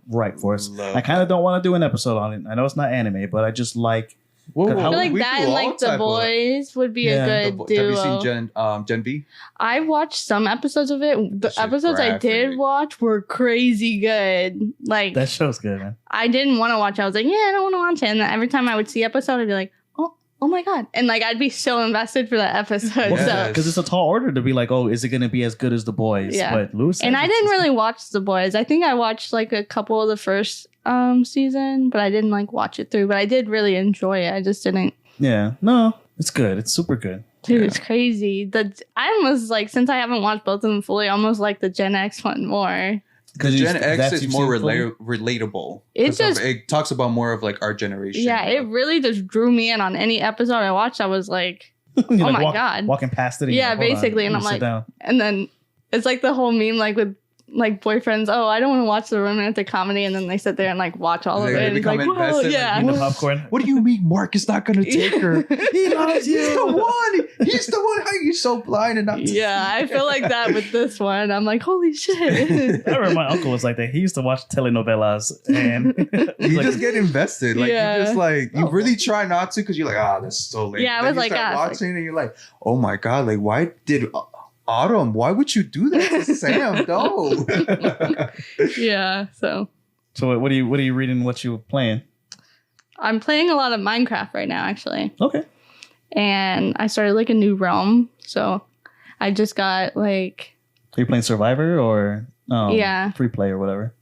right for us. I kind of don't want to do an episode on it. I know it's not anime, but I just like Well, I I feel like we that do and all like The type of- Boys would be Yeah. a good duo. Have you seen Gen B? I watched some episodes of it. The shit's episodes I did graphic. watch were crazy good. Like That show's good, man. I didn't want to watch it. I was like, yeah, I don't want to watch it. And then every time I would see episode, I'd be like, oh my god, and like I'd be so invested for that episode. Yes. So. Because it's a tall order to be like, oh, is it going to be as good as The Boys? Yeah. But Lewis, And I didn't really watch The Boys. I think I watched like a couple of the first season, but I didn't like watch it through. But I did really enjoy it. I just didn't. Yeah, no, it's good. It's super good. Dude, it's crazy. I almost like, since I haven't watched both of them fully, I almost like the Gen X one more. Because Gen X is more relatable. It just- it talks about more of like our generation. Yeah, it really just drew me in on any episode I watched. I was like, You're oh like my God. walking past it. And Yeah, you're like, hold on, basically, and let me I'm sit like- down. and then it's like the whole meme, like with like boyfriends. Oh, I don't want to watch the romantic comedy, and then they sit there and like watch all of They it. And it's become like, whoa, invested, like, yeah. Eating the popcorn. What do you mean Mark is not going to take her? He loves He's the you. one. He's the one. How are you so blind and not? Yeah, I feel like that with this one. I'm like, holy shit. I remember my uncle was like that. He used to watch telenovelas, and You like, just get invested. Like Yeah. you just like you Oh. really try not to because you're like, that's so late. Yeah, I Then was you like, start it's like- watching and you're like, oh my god, like why did Autumn? Why would you do that to Sam? No. Yeah, so so what are you reading? What you playing? I'm playing a lot of Minecraft right now, actually. Okay. And I started like a new realm. So I just got like, Are you playing Survivor or Yeah. free play or whatever?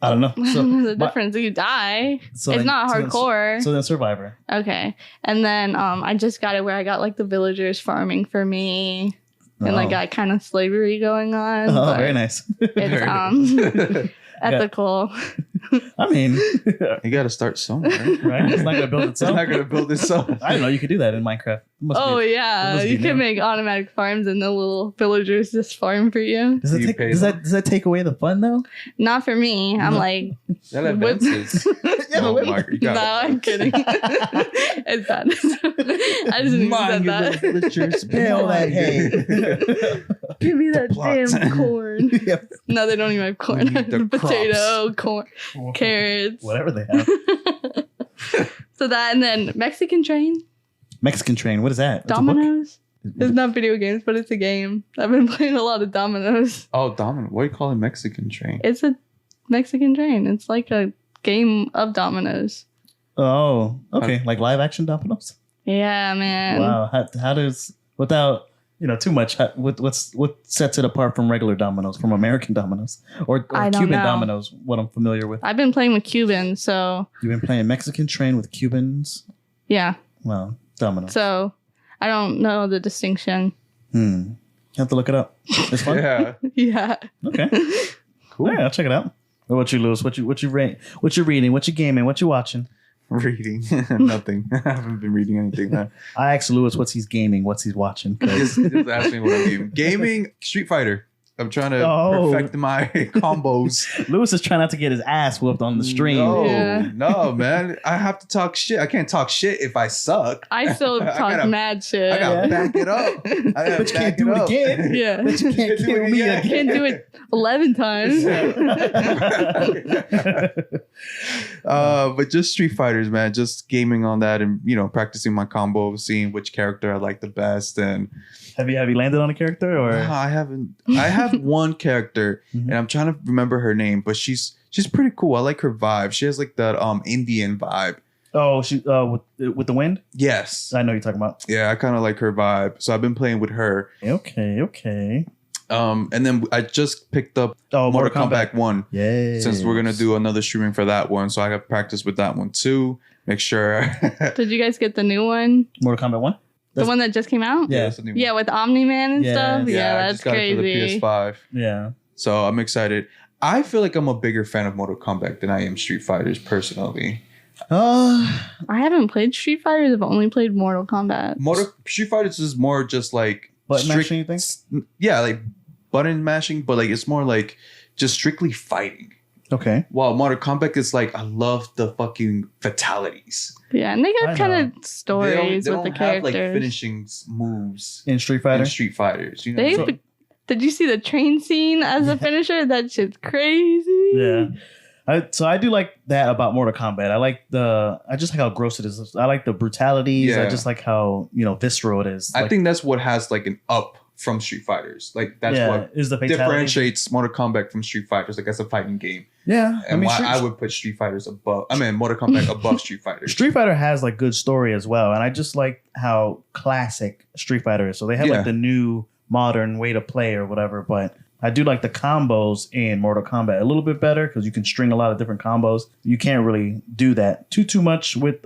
I don't know. I So, don't know the but- difference. You die. so It's then- not so then- hardcore. So then Survivor. Okay. And then I just got it where I got like the villagers farming for me. And like Oh. got kind of slavery going on. Oh, but very nice. It's Very nice. ethical. I mean, You got to start somewhere. right? It's not gonna build It's itself. not gonna build itself. I don't know. You could do that in Minecraft. It must Oh be- yeah, must be you new. can make automatic farms and the little villagers just farm for you. Does, it You take, pay does them? that take away the fun though? Not for me. I'm No. like, That Whip- advances. Yeah, Oh, but Mark, you no, got it. I'm kidding. It's bad. I just didn't Mind said you, that. little villagers. Peel that hay. Give me that plot. damn corn. Yeah. No, they don't even have corn. We need the Potato, corn, carrots. Whatever they have. So that, and then Mexican Train, Mexican Train. What is that? It's a book? Dominoes. It's not video games, but it's a game. I've been playing a lot of Dominoes. Oh, Domino. What do you call it? Mexican train. It's a Mexican Train. It's like a game of dominoes. Oh, okay. Like live action dominoes. Yeah, man. Wow. How does without too much? What sets it apart from regular dominoes, from American dominoes, or I don't Cuban know. dominoes? What I'm familiar with. I've been playing with Cubans, so You've been playing Mexican Train with Cubans. yeah. Wow, dominoes. So I don't know the distinction. You have to look it up. It's fun. Yeah. Yeah. Okay. Cool. Yeah, I'll check it out. What about you, Lewis? What you reading? What you reading? What you gaming? What you watching? Reading. Nothing. I haven't been reading anything. I asked Lewis what's he's gaming, what's he's watching. 'cause- Just ask me what I'm gaming. Gaming, Street Fighter. I'm trying to Oh. perfect my combos. Lewis is trying not to get his ass whooped on the stream. No, Yeah. no, man. I have to talk shit. I can't talk shit if I suck. I still I talk gotta- mad shit. I gotta Yeah. back it up. I gotta But you can't back do it up. again. Yeah. But you can't Do kill it me again. again. Can't do it 11 times. But just Street Fighters, man. Just gaming on that and practicing my combos, seeing which character I like the best. And Have you landed on a character or? no, I haven't. I have one character, Mhm. and I'm trying to remember her name, but she's pretty cool. I like her vibe. She has like that Indian vibe. Oh, she with the wind. Yes. I know you're talking about. Yeah, I kind of like her vibe. So I've been playing with her. Okay. And then I just picked up Oh, Mortal Kombat 1 Yay. since we're gonna do another streaming for that one. So I got practice with that one too. Make sure. Did you guys get the new one? Mortal Kombat 1. The That's- one that just came out? Yeah. that's the new one. Yeah, with Omni-Man and Yeah. stuff? Yeah, I that's just got it for the crazy. PS5. Yeah. So I'm excited. I feel like I'm a bigger fan of Mortal Kombat than I am Street Fighters personally. Uh, I haven't played Street Fighters. I've only played Mortal Kombat. Street Fighters is more just like Button strict- mashing, you think? Yeah, like button mashing, but like it's more like just strictly fighting. Okay. While Mortal Kombat is like I love the fucking fatalities. Yeah, and they I got kind know. of stories they with the have characters. like finishing moves In Street Fighter. in Street Fighters. You know, They- Did you see the train scene as a finisher? That shit's crazy. Yeah. I do like that about Mortal Kombat. I just like how gross it is. I like the brutalities. Yeah. I just like how, visceral it is. I think that's what has like an up from Street Fighters. Like that's what is the fatality. differentiates Mortal Kombat from Street Fighters. Like as a fighting game. Yeah. And I would put Street Fighters above. I mean, Mortal Kombat above Street Fighters. Street Fighter has like good story as well, and I just like how classic Street Fighter is. So they have like the new modern way to play or whatever, but I do like the combos in Mortal Kombat a little bit better because you can string a lot of different combos. You can't really do that too much with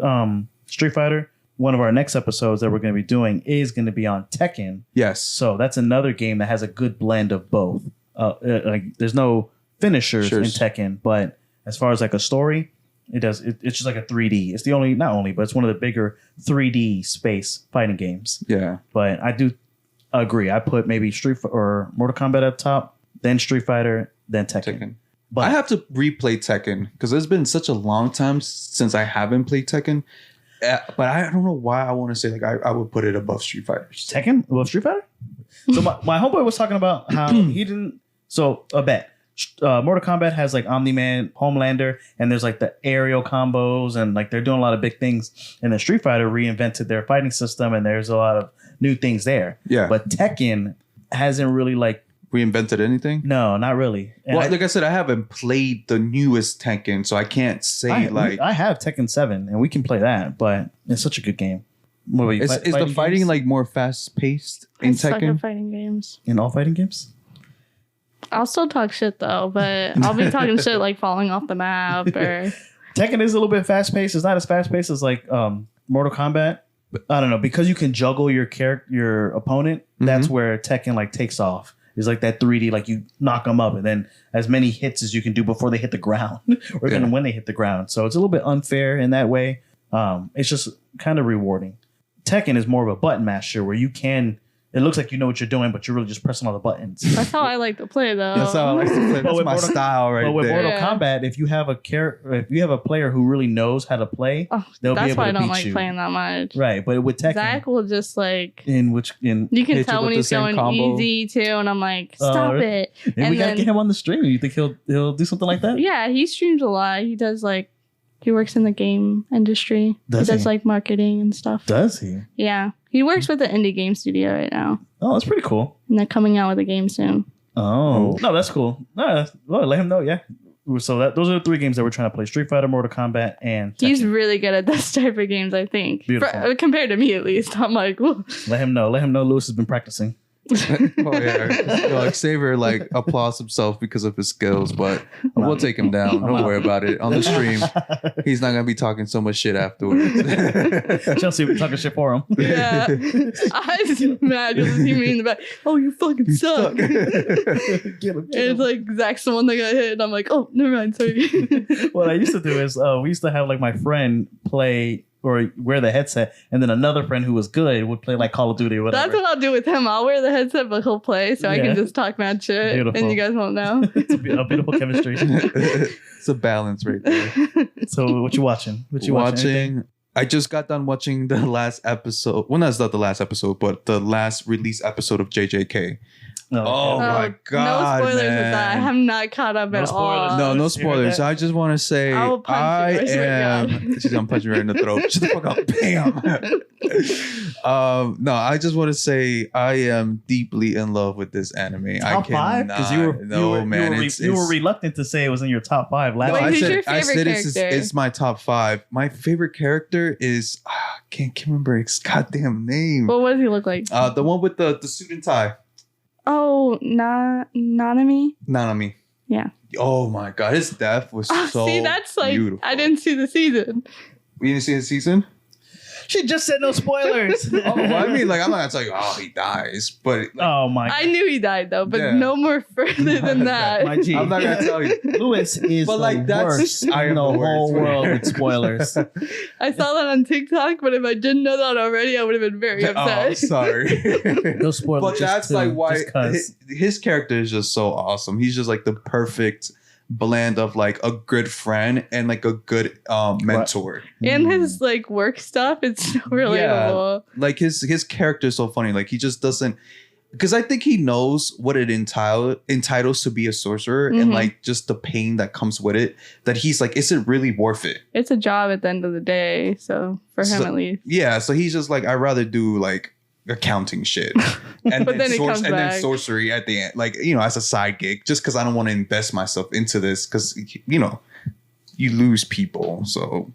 Street Fighter. One of our next episodes that we're going to be doing is going to be on Tekken. Yes. So that's another game that has a good blend of both. Like there's no finishers in Tekken, but as far as like a story, it's just like a 3D. It's but it's one of the bigger 3D space fighting games. Yeah. But I do agree. I put maybe or Mortal Kombat up top, then Street Fighter, then Tekken. But I have to replay Tekken because it's been such a long time since I haven't played Tekken. But I don't know why I want to say like I would put it above Street Fighters. Tekken above Street Fighter? So my homeboy was talking about how he didn't. So a bet. Mortal Kombat has like Omni-Man, Homelander, and there's like the aerial combos, and like they're doing a lot of big things. And then Street Fighter reinvented their fighting system, and there's a lot of new things there. Yeah. But Tekken hasn't really like reinvented anything. No, not really. And like I said, I haven't played the newest Tekken, so I can't say I have Tekken 7, and we can play that, but it's such a good game. What about you? Is the fighting like more fast paced in Tekken? I suck at fighting games. In all fighting games? I'll still talk shit though, but I'll be talking shit like falling off the map or. Tekken is a little bit fast paced. It's not as fast paced as like Mortal Kombat. But I don't know, because you can juggle your opponent. That's where Tekken like takes off. It's like that 3D, like you knock them up, and then as many hits as you can do before they hit the ground, or even when they hit the ground. So it's a little bit unfair in that way. It's just kind of rewarding. Tekken is more of a button masher where you can. It looks like you know what you're doing, but you're really just pressing all the buttons. That's how I like to play, though. That's how I like to play. That's my style right there. But with Mortal Kombat, if you have a player who really knows how to play, they'll be able to beat you. That's why I don't like playing that much. Right, but with Tekken, Zach will just like you can tell when he's going easy too, and I'm like, stop it. And we gotta get him on the stream. You think he'll do something like that? Yeah, he streams a lot. He does like. He works in the game industry. He does like marketing and stuff. Does he? Yeah. He works with an indie game studio right now. Oh, that's pretty cool. And they're coming out with a game soon. Oh. No, that's cool. Well, let him know, yeah. So those are the 3 games that we're trying to play. Street Fighter, Mortal Kombat, and Tekken. He's really good at this type of games, I think. Compared to me, at least. I'm like, whoa. Let him know. Lewis has been practicing. Like Xavier applauds himself because of his skills, but we'll take him down. Don't worry about it. On the stream, he's not gonna be talking so much shit afterwards. Chelsea be talking shit for him. Yeah, I was mad because he me in the back. Oh, you fucking suck. Get him. And it's like Zach's the one that got hit, and I'm like, oh, never mind. Sorry. What I used to do is we used to have like my friend play. Or wear the headset, and then another friend who was good would play like Call of Duty or whatever. That's what I'll do with him. I'll wear the headset, but he'll play, so I can just talk mad shit, and you guys won't know. It's a beautiful chemistry. It's a balance right there. So, what you watching? Watching? I just got done watching the last episode. Well, that's not the last episode, but the last release episode of JJK. Oh my god! No spoilers man. with that. I have not caught up at all. No spoilers. I just want to say I am. She's gonna punch me right in the throat. Shut the fuck up! Bam. No, I just want to say I am deeply in love with this anime. Top 5? Because you were reluctant to say it was in your top 5 last. Wait, who's your favorite character? It's my top 5. My favorite character is can't remember his goddamn name. Well, what does he look like? The one with the suit and tie. Oh, Nanami? Nanami. Yeah. Oh my god, his death was so see, that's like beautiful. I didn't see the season. You didn't see the season? She just said no spoilers. I mean, like, I'm not gonna tell you, he dies, but like, I knew he died though, but no more further than that. My G. I'm not gonna tell you. Lewis is the worst in the whole world with spoilers. I saw that on TikTok, but if I didn't know that already, I would have been very upset. I'm sorry. No spoilers. But that's like why his character is just so awesome. He's just like the perfect blend of like a good friend and like a good mentor. And his like work stuff, it's so relatable. Like his character is so funny. Like he just doesn't. because I think he knows what it entitles to be a sorcerer and like just the pain that comes with it. That he's like, is it really worth it? It's a job at the end of the day. So for him at least. Yeah. So he's just like, I'd rather do like accounting shit and then sorcery at the end, like, you know, as a side gig, just because I don't want to invest myself into this because, you know, you lose people. So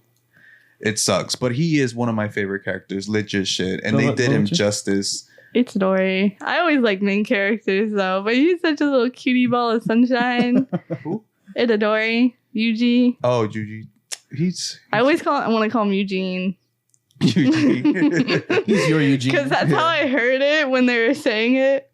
it sucks. But he is one of my favorite characters, legit shit. And they did him justice. It's Dory. I always like main characters though, but he's such a little cutie ball of sunshine. Who? Itadori. Yuji. Oh, Yuji. I want to call him Eugene. Eugene. He's your Eugene. Because that's how I heard it when they were saying it.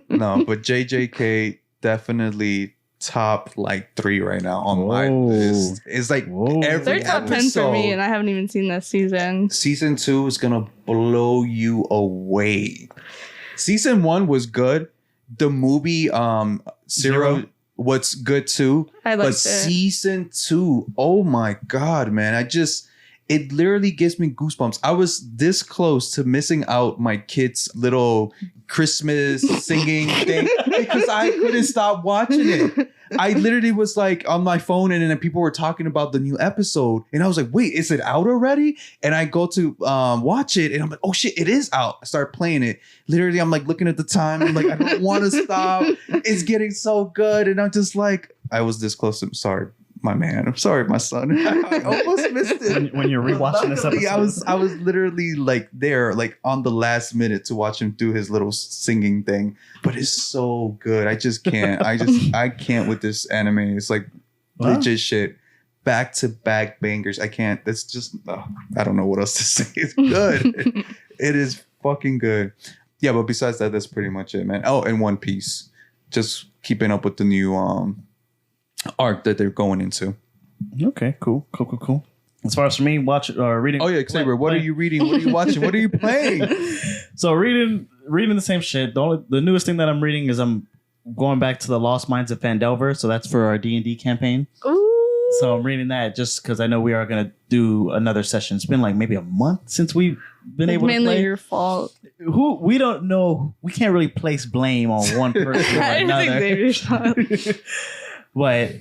No, but JJK definitely top like 3 right now on my list. It's like every they're top 10 for me, and I haven't even seen this season. Season 2 is gonna blow you away. Season 1 was good. The movie Zero was good too. I liked it. Season 2, oh my god, man! It literally gives me goosebumps. I was this close to missing out my kid's little Christmas singing thing because I couldn't stop watching it. I literally was like on my phone and then people were talking about the new episode and I was like, wait, is it out already? And I go to watch it and I'm like, oh shit, it is out. I start playing it. Literally, I'm like looking at the time. I'm like, I don't want to stop. It's getting so good. And I'm just like, I was this close. I'm sorry, my man. I'm sorry, my son. I almost missed it. When you're rewatching this episode. I was literally like there, like on the last minute to watch him do his little singing thing. But it's so good. I just can't. I can't with this anime. It's like legit shit. Back to back bangers. I can't. That's just, I don't know what else to say. It's good. It is fucking good. Yeah, but besides that, that's pretty much it, man. Oh, and One Piece. Just keeping up with the new arc that they're going into. Okay, cool. As far as for me, reading. Oh yeah, Xavier, what are you reading? What are you watching? What are you playing? So reading the same shit. The newest thing that I'm reading is I'm going back to the Lost Mines of Phandelver. So that's for our D&D campaign. Ooh. So I'm reading that just because I know we are going to do another session. It's been like maybe a month since we've been able to play. Mainly your fault. We don't know. We can't really place blame on one person or another. Xavier's fault. But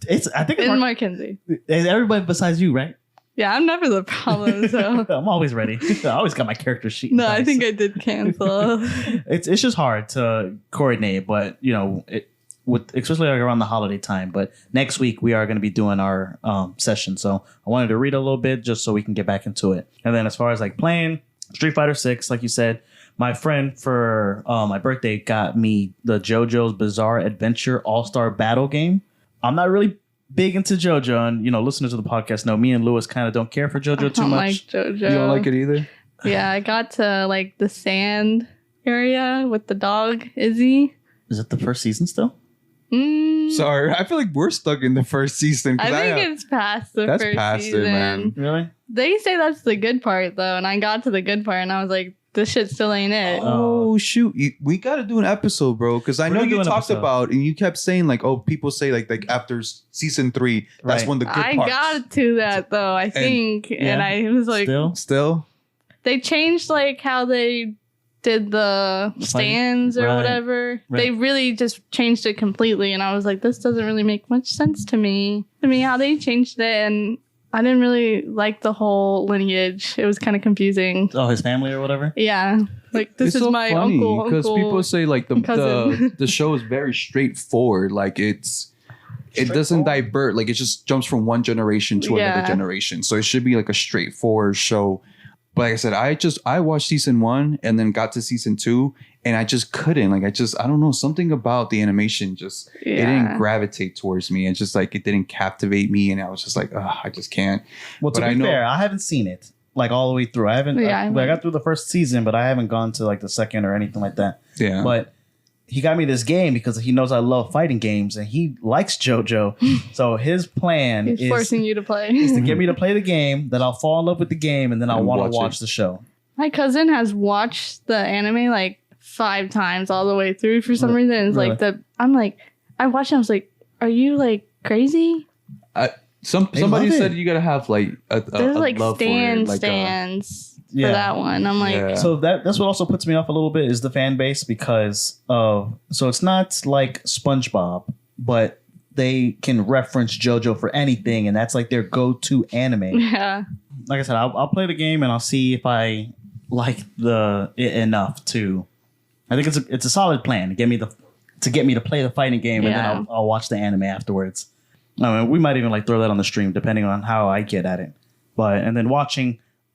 I think it's Mackenzie. Everybody besides you, right? Yeah, I'm never the problem. So I'm always ready. I always got my character sheet. No, I think I did cancel. It's just hard to coordinate, but you know, especially like around the holiday time. But next week we are going to be doing our session, so I wanted to read a little bit just so we can get back into it. And then as far as like playing Street Fighter 6, like you said, my friend for my birthday got me the JoJo's Bizarre Adventure All-Star Battle game. I'm not really big into JoJo, and you know, listeners of the podcast know me and Lewis kind of don't care for JoJo too much. Like JoJo. You don't like it either? Yeah, I got to like the sand area with the dog Izzy. Is it the first season still? Sorry, I feel like we're stuck in the first season. I think it's past the first season. That's past it, man. Really? They say that's the good part though, and I got to the good part, and I was like, this shit still ain't it. Oh shoot, we got to do an episode, bro, because I know you talked about and you kept saying like, oh, people say like after season 3, that's when the good parts. I got to that though, I think, and I was like, still, they changed like how they did the stands or whatever. Right. They really just changed it completely, and I was like, this doesn't really make much sense to me. How they changed it, and I didn't really like the whole lineage. It was kind of confusing. Oh, his family or whatever? Yeah. Like, this is so my uncle. Because people say, like, the show is very straightforward. Like, it doesn't divert. Like, it just jumps from one generation to another generation. So it should be, like, a straightforward show. But like I said, I watched season 1 and then got to season 2. And I just couldn't. Like, I don't know. Something about the animation it didn't gravitate towards me. It's just like, it didn't captivate me. And I was just like, I just can't. Well, to be fair, I haven't seen it like all the way through. I haven't. I got through the first season, but I haven't gone to like the second or anything like that. Yeah. But he got me this game because he knows I love fighting games and he likes JoJo. So his plan is forcing you to play. Is to get me to play the game, then I'll fall in love with the game, and then I'll want to watch the show. My cousin has watched the anime like 5 times all the way through for some reason. It's like I watched it, I was like, are you like crazy? Somebody said you gotta have like a there's like love stands. for that one. I'm like, so that's what also puts me off a little bit is the fan base because of so it's not like SpongeBob, but they can reference JoJo for anything, and that's like their go-to anime. Yeah. Like I said, I'll play the game and I'll see if I like it enough to. I think it's a solid plan to get me to play the fighting game, and then I'll watch the anime afterwards. I mean, we might even like throw that on the stream depending on how I get at it. And then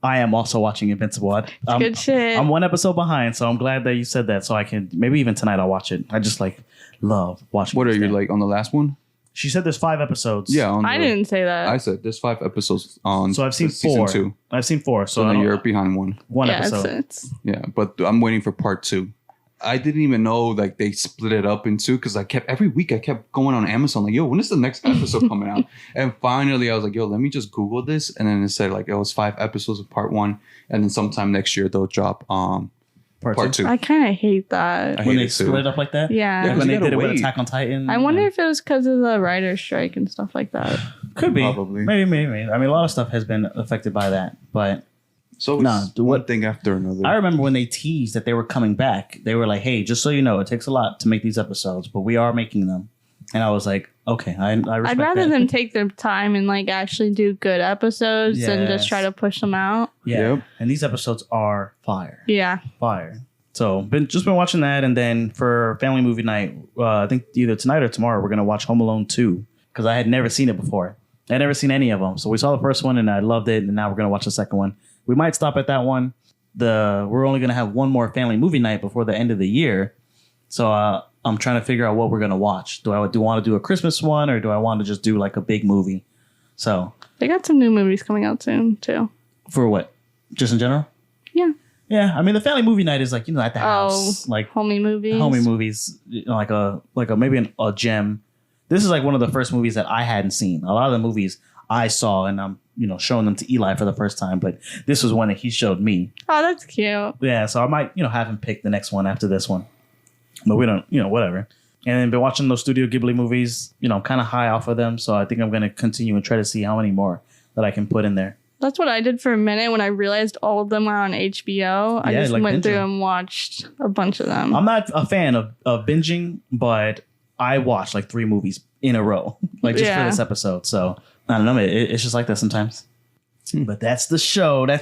I am also watching Invincible. Good shit. I'm one episode behind, so I'm glad that you said that. So I can maybe even tonight I'll watch it. I just like love watching. What are you like on the last one? She said there's 5 episodes. Yeah, I didn't say that. I said there's 5 episodes on. So I've seen 4. Season 2. I've seen 4. So then you're behind one episode. Yeah, but I'm waiting for part 2. I didn't even know like they split it up in 2 because every week I kept going on Amazon like, yo, when is the next episode coming out? And finally I was like, yo, let me just Google this, and then it said like it was 5 episodes of part 1, and then sometime next year they'll drop part 2. I kind of hate that when they split it up like that. Yeah, when they did it with Attack on Titan. I wonder if it was because of the writer's strike and stuff like that. Could be, probably. Maybe. I mean, a lot of stuff has been affected by that, but. So it's one thing after another. I remember when they teased that they were coming back, they were like, hey, just so you know, it takes a lot to make these episodes, but we are making them. And I was like, okay, I respect I'd rather that. them take their time and like actually do good episodes than just try to push them out. Yeah. Yep. And these episodes are fire. Yeah. Fire. So been watching that. And then for family movie night, I think either tonight or tomorrow, we're going to watch Home Alone 2 because I had never seen it before. I had never seen any of them. So we saw the first one and I loved it. And now we're going to watch the second one. We might stop at that one. We're only going to have one more family movie night before the end of the year. So I'm trying to figure out what we're going to watch. Do I want to do a Christmas one or do I want to just do like a big movie? So they got some new movies coming out soon too. For what? Just in general? Yeah. Yeah. I mean, the family movie night is like, at the house. Like homey movies. Like maybe a gem. This is like one of the first movies that I hadn't seen. A lot of the movies I saw and I'm, showing them to Eli for the first time, but this was one that he showed me. Oh, that's cute. Yeah, so I might, have him pick the next one after this one. But we don't, whatever. And then been watching those Studio Ghibli movies, I'm kind of high off of them, so I think I'm going to continue and try to see how many more that I can put in there. That's what I did for a minute when I realized all of them were on HBO. I just went through and watched a bunch of them. I'm not a fan of binging, but I watched like 3 movies in a row, like just for this episode, so... I don't know. It's just like that sometimes. But that's the show. That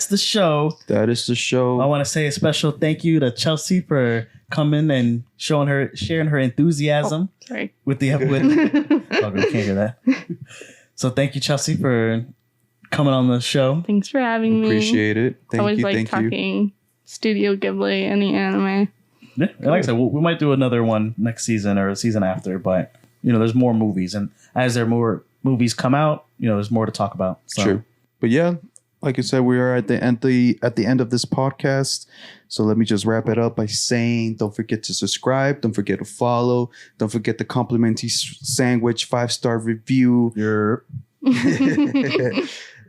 is the show. I want to say a special thank you to Chelsea for coming and sharing her enthusiasm. Oh, sorry. With the oh, we can't hear that. So thank you, Chelsea, for coming on the show. Thanks for having me. Appreciate it. Thank you. Talking Studio Ghibli, any anime. Yeah, and like I said, we might do another one next season or a season after. But there's more movies, and as there are more movies come out, there's more to talk about. So. True. But yeah, like I said, we are at the end of this podcast. So let me just wrap it up by saying, don't forget to subscribe. Don't forget to follow. Don't forget the complimentary sandwich 5-star review.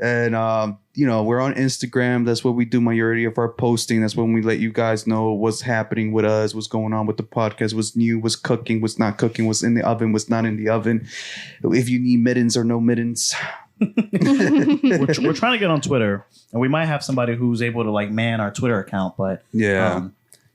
And, we're on Instagram. That's where we do majority of our posting. That's when we let you guys know what's happening with us, what's going on with the podcast, what's new, what's cooking, what's not cooking, what's in the oven, what's not in the oven. If you need mittens or no mittens. we're trying to get on Twitter, and we might have somebody who's able to like man our Twitter account, but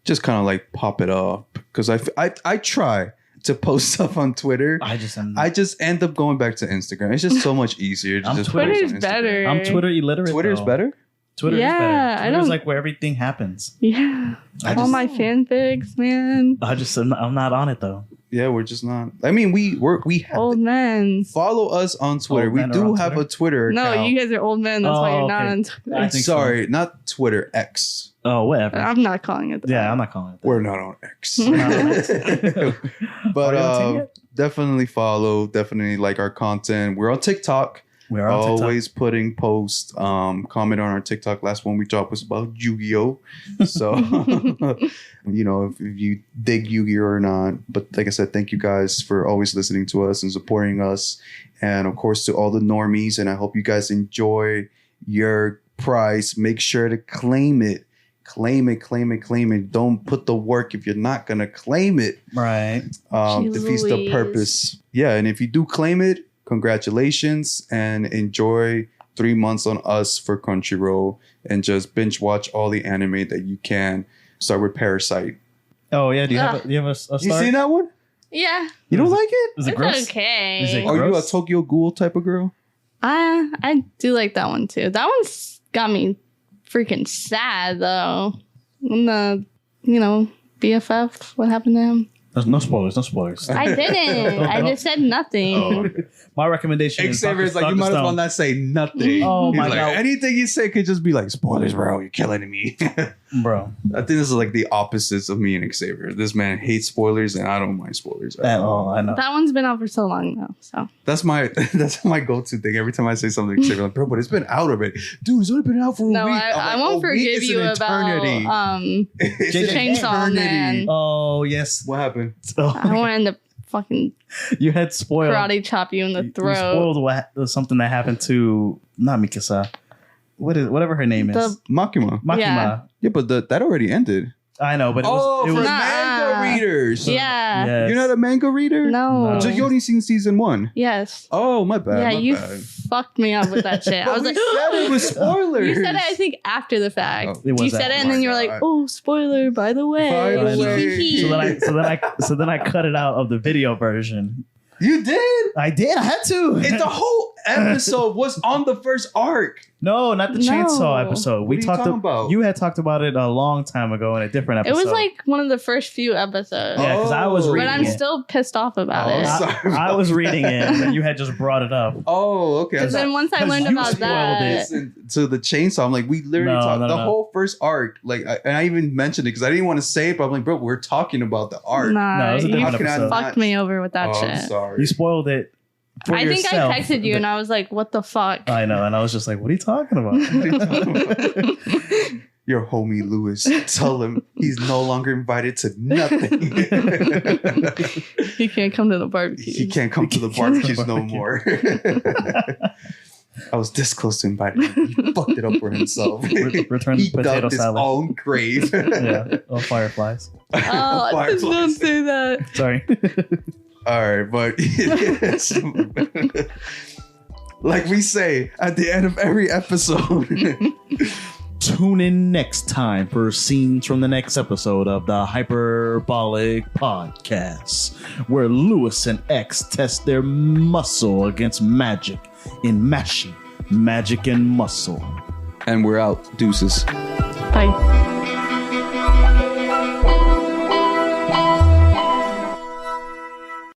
just kind of like pop it up because I try to post stuff on Twitter. I just end up going back to Instagram. It's just so much easier to just Twitter's better. I'm Twitter illiterate. Twitter's better? Twitter is better. Twitter's like where everything happens. Yeah. All my fanfics, man. I'm not on it though. Yeah, we're just not. I mean, we have old men. Follow us on Twitter. We do have a Twitter account. No, you guys are old men. That's why you're not on Twitter. Sorry, not Twitter, X. Oh, whatever. I'm not calling it that. Yeah, I'm not calling it that. We're not on X. But definitely follow. Definitely like our content. We're on TikTok. We are on TikTok. Always putting posts. Comment on our TikTok. Last one we dropped was about Yu-Gi-Oh! So, if you dig Yu-Gi-Oh! Or not. But like I said, thank you guys for always listening to us and supporting us. And of course, to all the normies. And I hope you guys enjoy your prize. Make sure to claim it. Claim it. Don't put the work if you're not going to claim it. Right. Defeats the purpose. Yeah. And if you do claim it, congratulations and enjoy 3 months on us for Crunchyroll and just binge watch all the anime that you can. Start with Parasite. Oh yeah, do you have a start? You seen that one? Yeah. You don't like it? Is it It's gross? okay. Is it Are you a gross? Tokyo Ghoul type of girl? I do like that one too. That one's got me freaking sad though. When the, BFF, what happened to him? No spoilers. No spoilers. I didn't. I just said nothing. My recommendation is Xavier's like, Dr. you might as well Stone. not say nothing. Oh He's my like, God. anything you say could just be like, spoilers, bro. You're killing me. Bro. I think this is like the opposites of me and Xavier. This man hates spoilers, and I don't mind spoilers. I know. That one's been out for so long though. So That's my go-to thing. Every time I say something, Xavier like, bro, but it's been out already. Dude, it's only been out for a no, week. I I'm like, won't a week forgive is you an about eternity. It's an Chainsaw eternity. Man. Oh yes. What happened? I wanted to fucking You had spoiled. karate chop you in the You throat. spoiled something that happened to not Mikasa. Whatever her name is. Makima. Makima. Yeah. Yeah, but that already ended. I know, but it for was manga readers. Yeah. Yes. You're not a manga reader? No. No. So you only seen season 1? Yes. Oh, my bad. Yeah, my you bad. fucked me up with that shit. I was We like, said it was spoilers. You said it, I think, after the fact. Oh. It was You said after. it, and then you were like, God. "Oh, spoiler! By the way." By the way. So then I cut it out of the video version. You did? I did. I had to. The whole episode was on the first arc. No, not the Chainsaw No. episode. What are you talking about? You had talked about it a long time ago in a different It episode. was like one of the first few episodes. Yeah, because I was Oh. reading But I'm it. still pissed off about Oh, it. sorry. I was reading it, and you had just brought it up. Oh, okay. Because then once I 'cause learned you about spoiled that, Listen to the chainsaw. I'm like, we literally No, talked no, the no. whole first arc. Like, and I even mentioned it because I didn't want to say it, but I'm like, bro, we're talking about the arc. nah, No, it was a you different How can I episode. not- fucked me over with that Oh, I'm shit. sorry. You spoiled it for I think yourself. I texted you, and I was like, "What the fuck?" I know, and I was just like, "What are you talking about?" Your homie Lewis, tell him he's no longer invited to nothing. He can't come to the barbecue. He can't come to the barbecues no more. I was this close to inviting him. He fucked it up for himself. Return He potato dug his salad. own grave. Yeah. Oh, Fireflies. Oh, Fireflies. just don't say that. Sorry. All right, but like we say at the end of every episode, Tune in next time for scenes from the next episode of the Hyperbolic Podcast, where Lewis and X test their muscle against magic in Mashi, Magic and Muscle. and we're out. Deuces. Bye.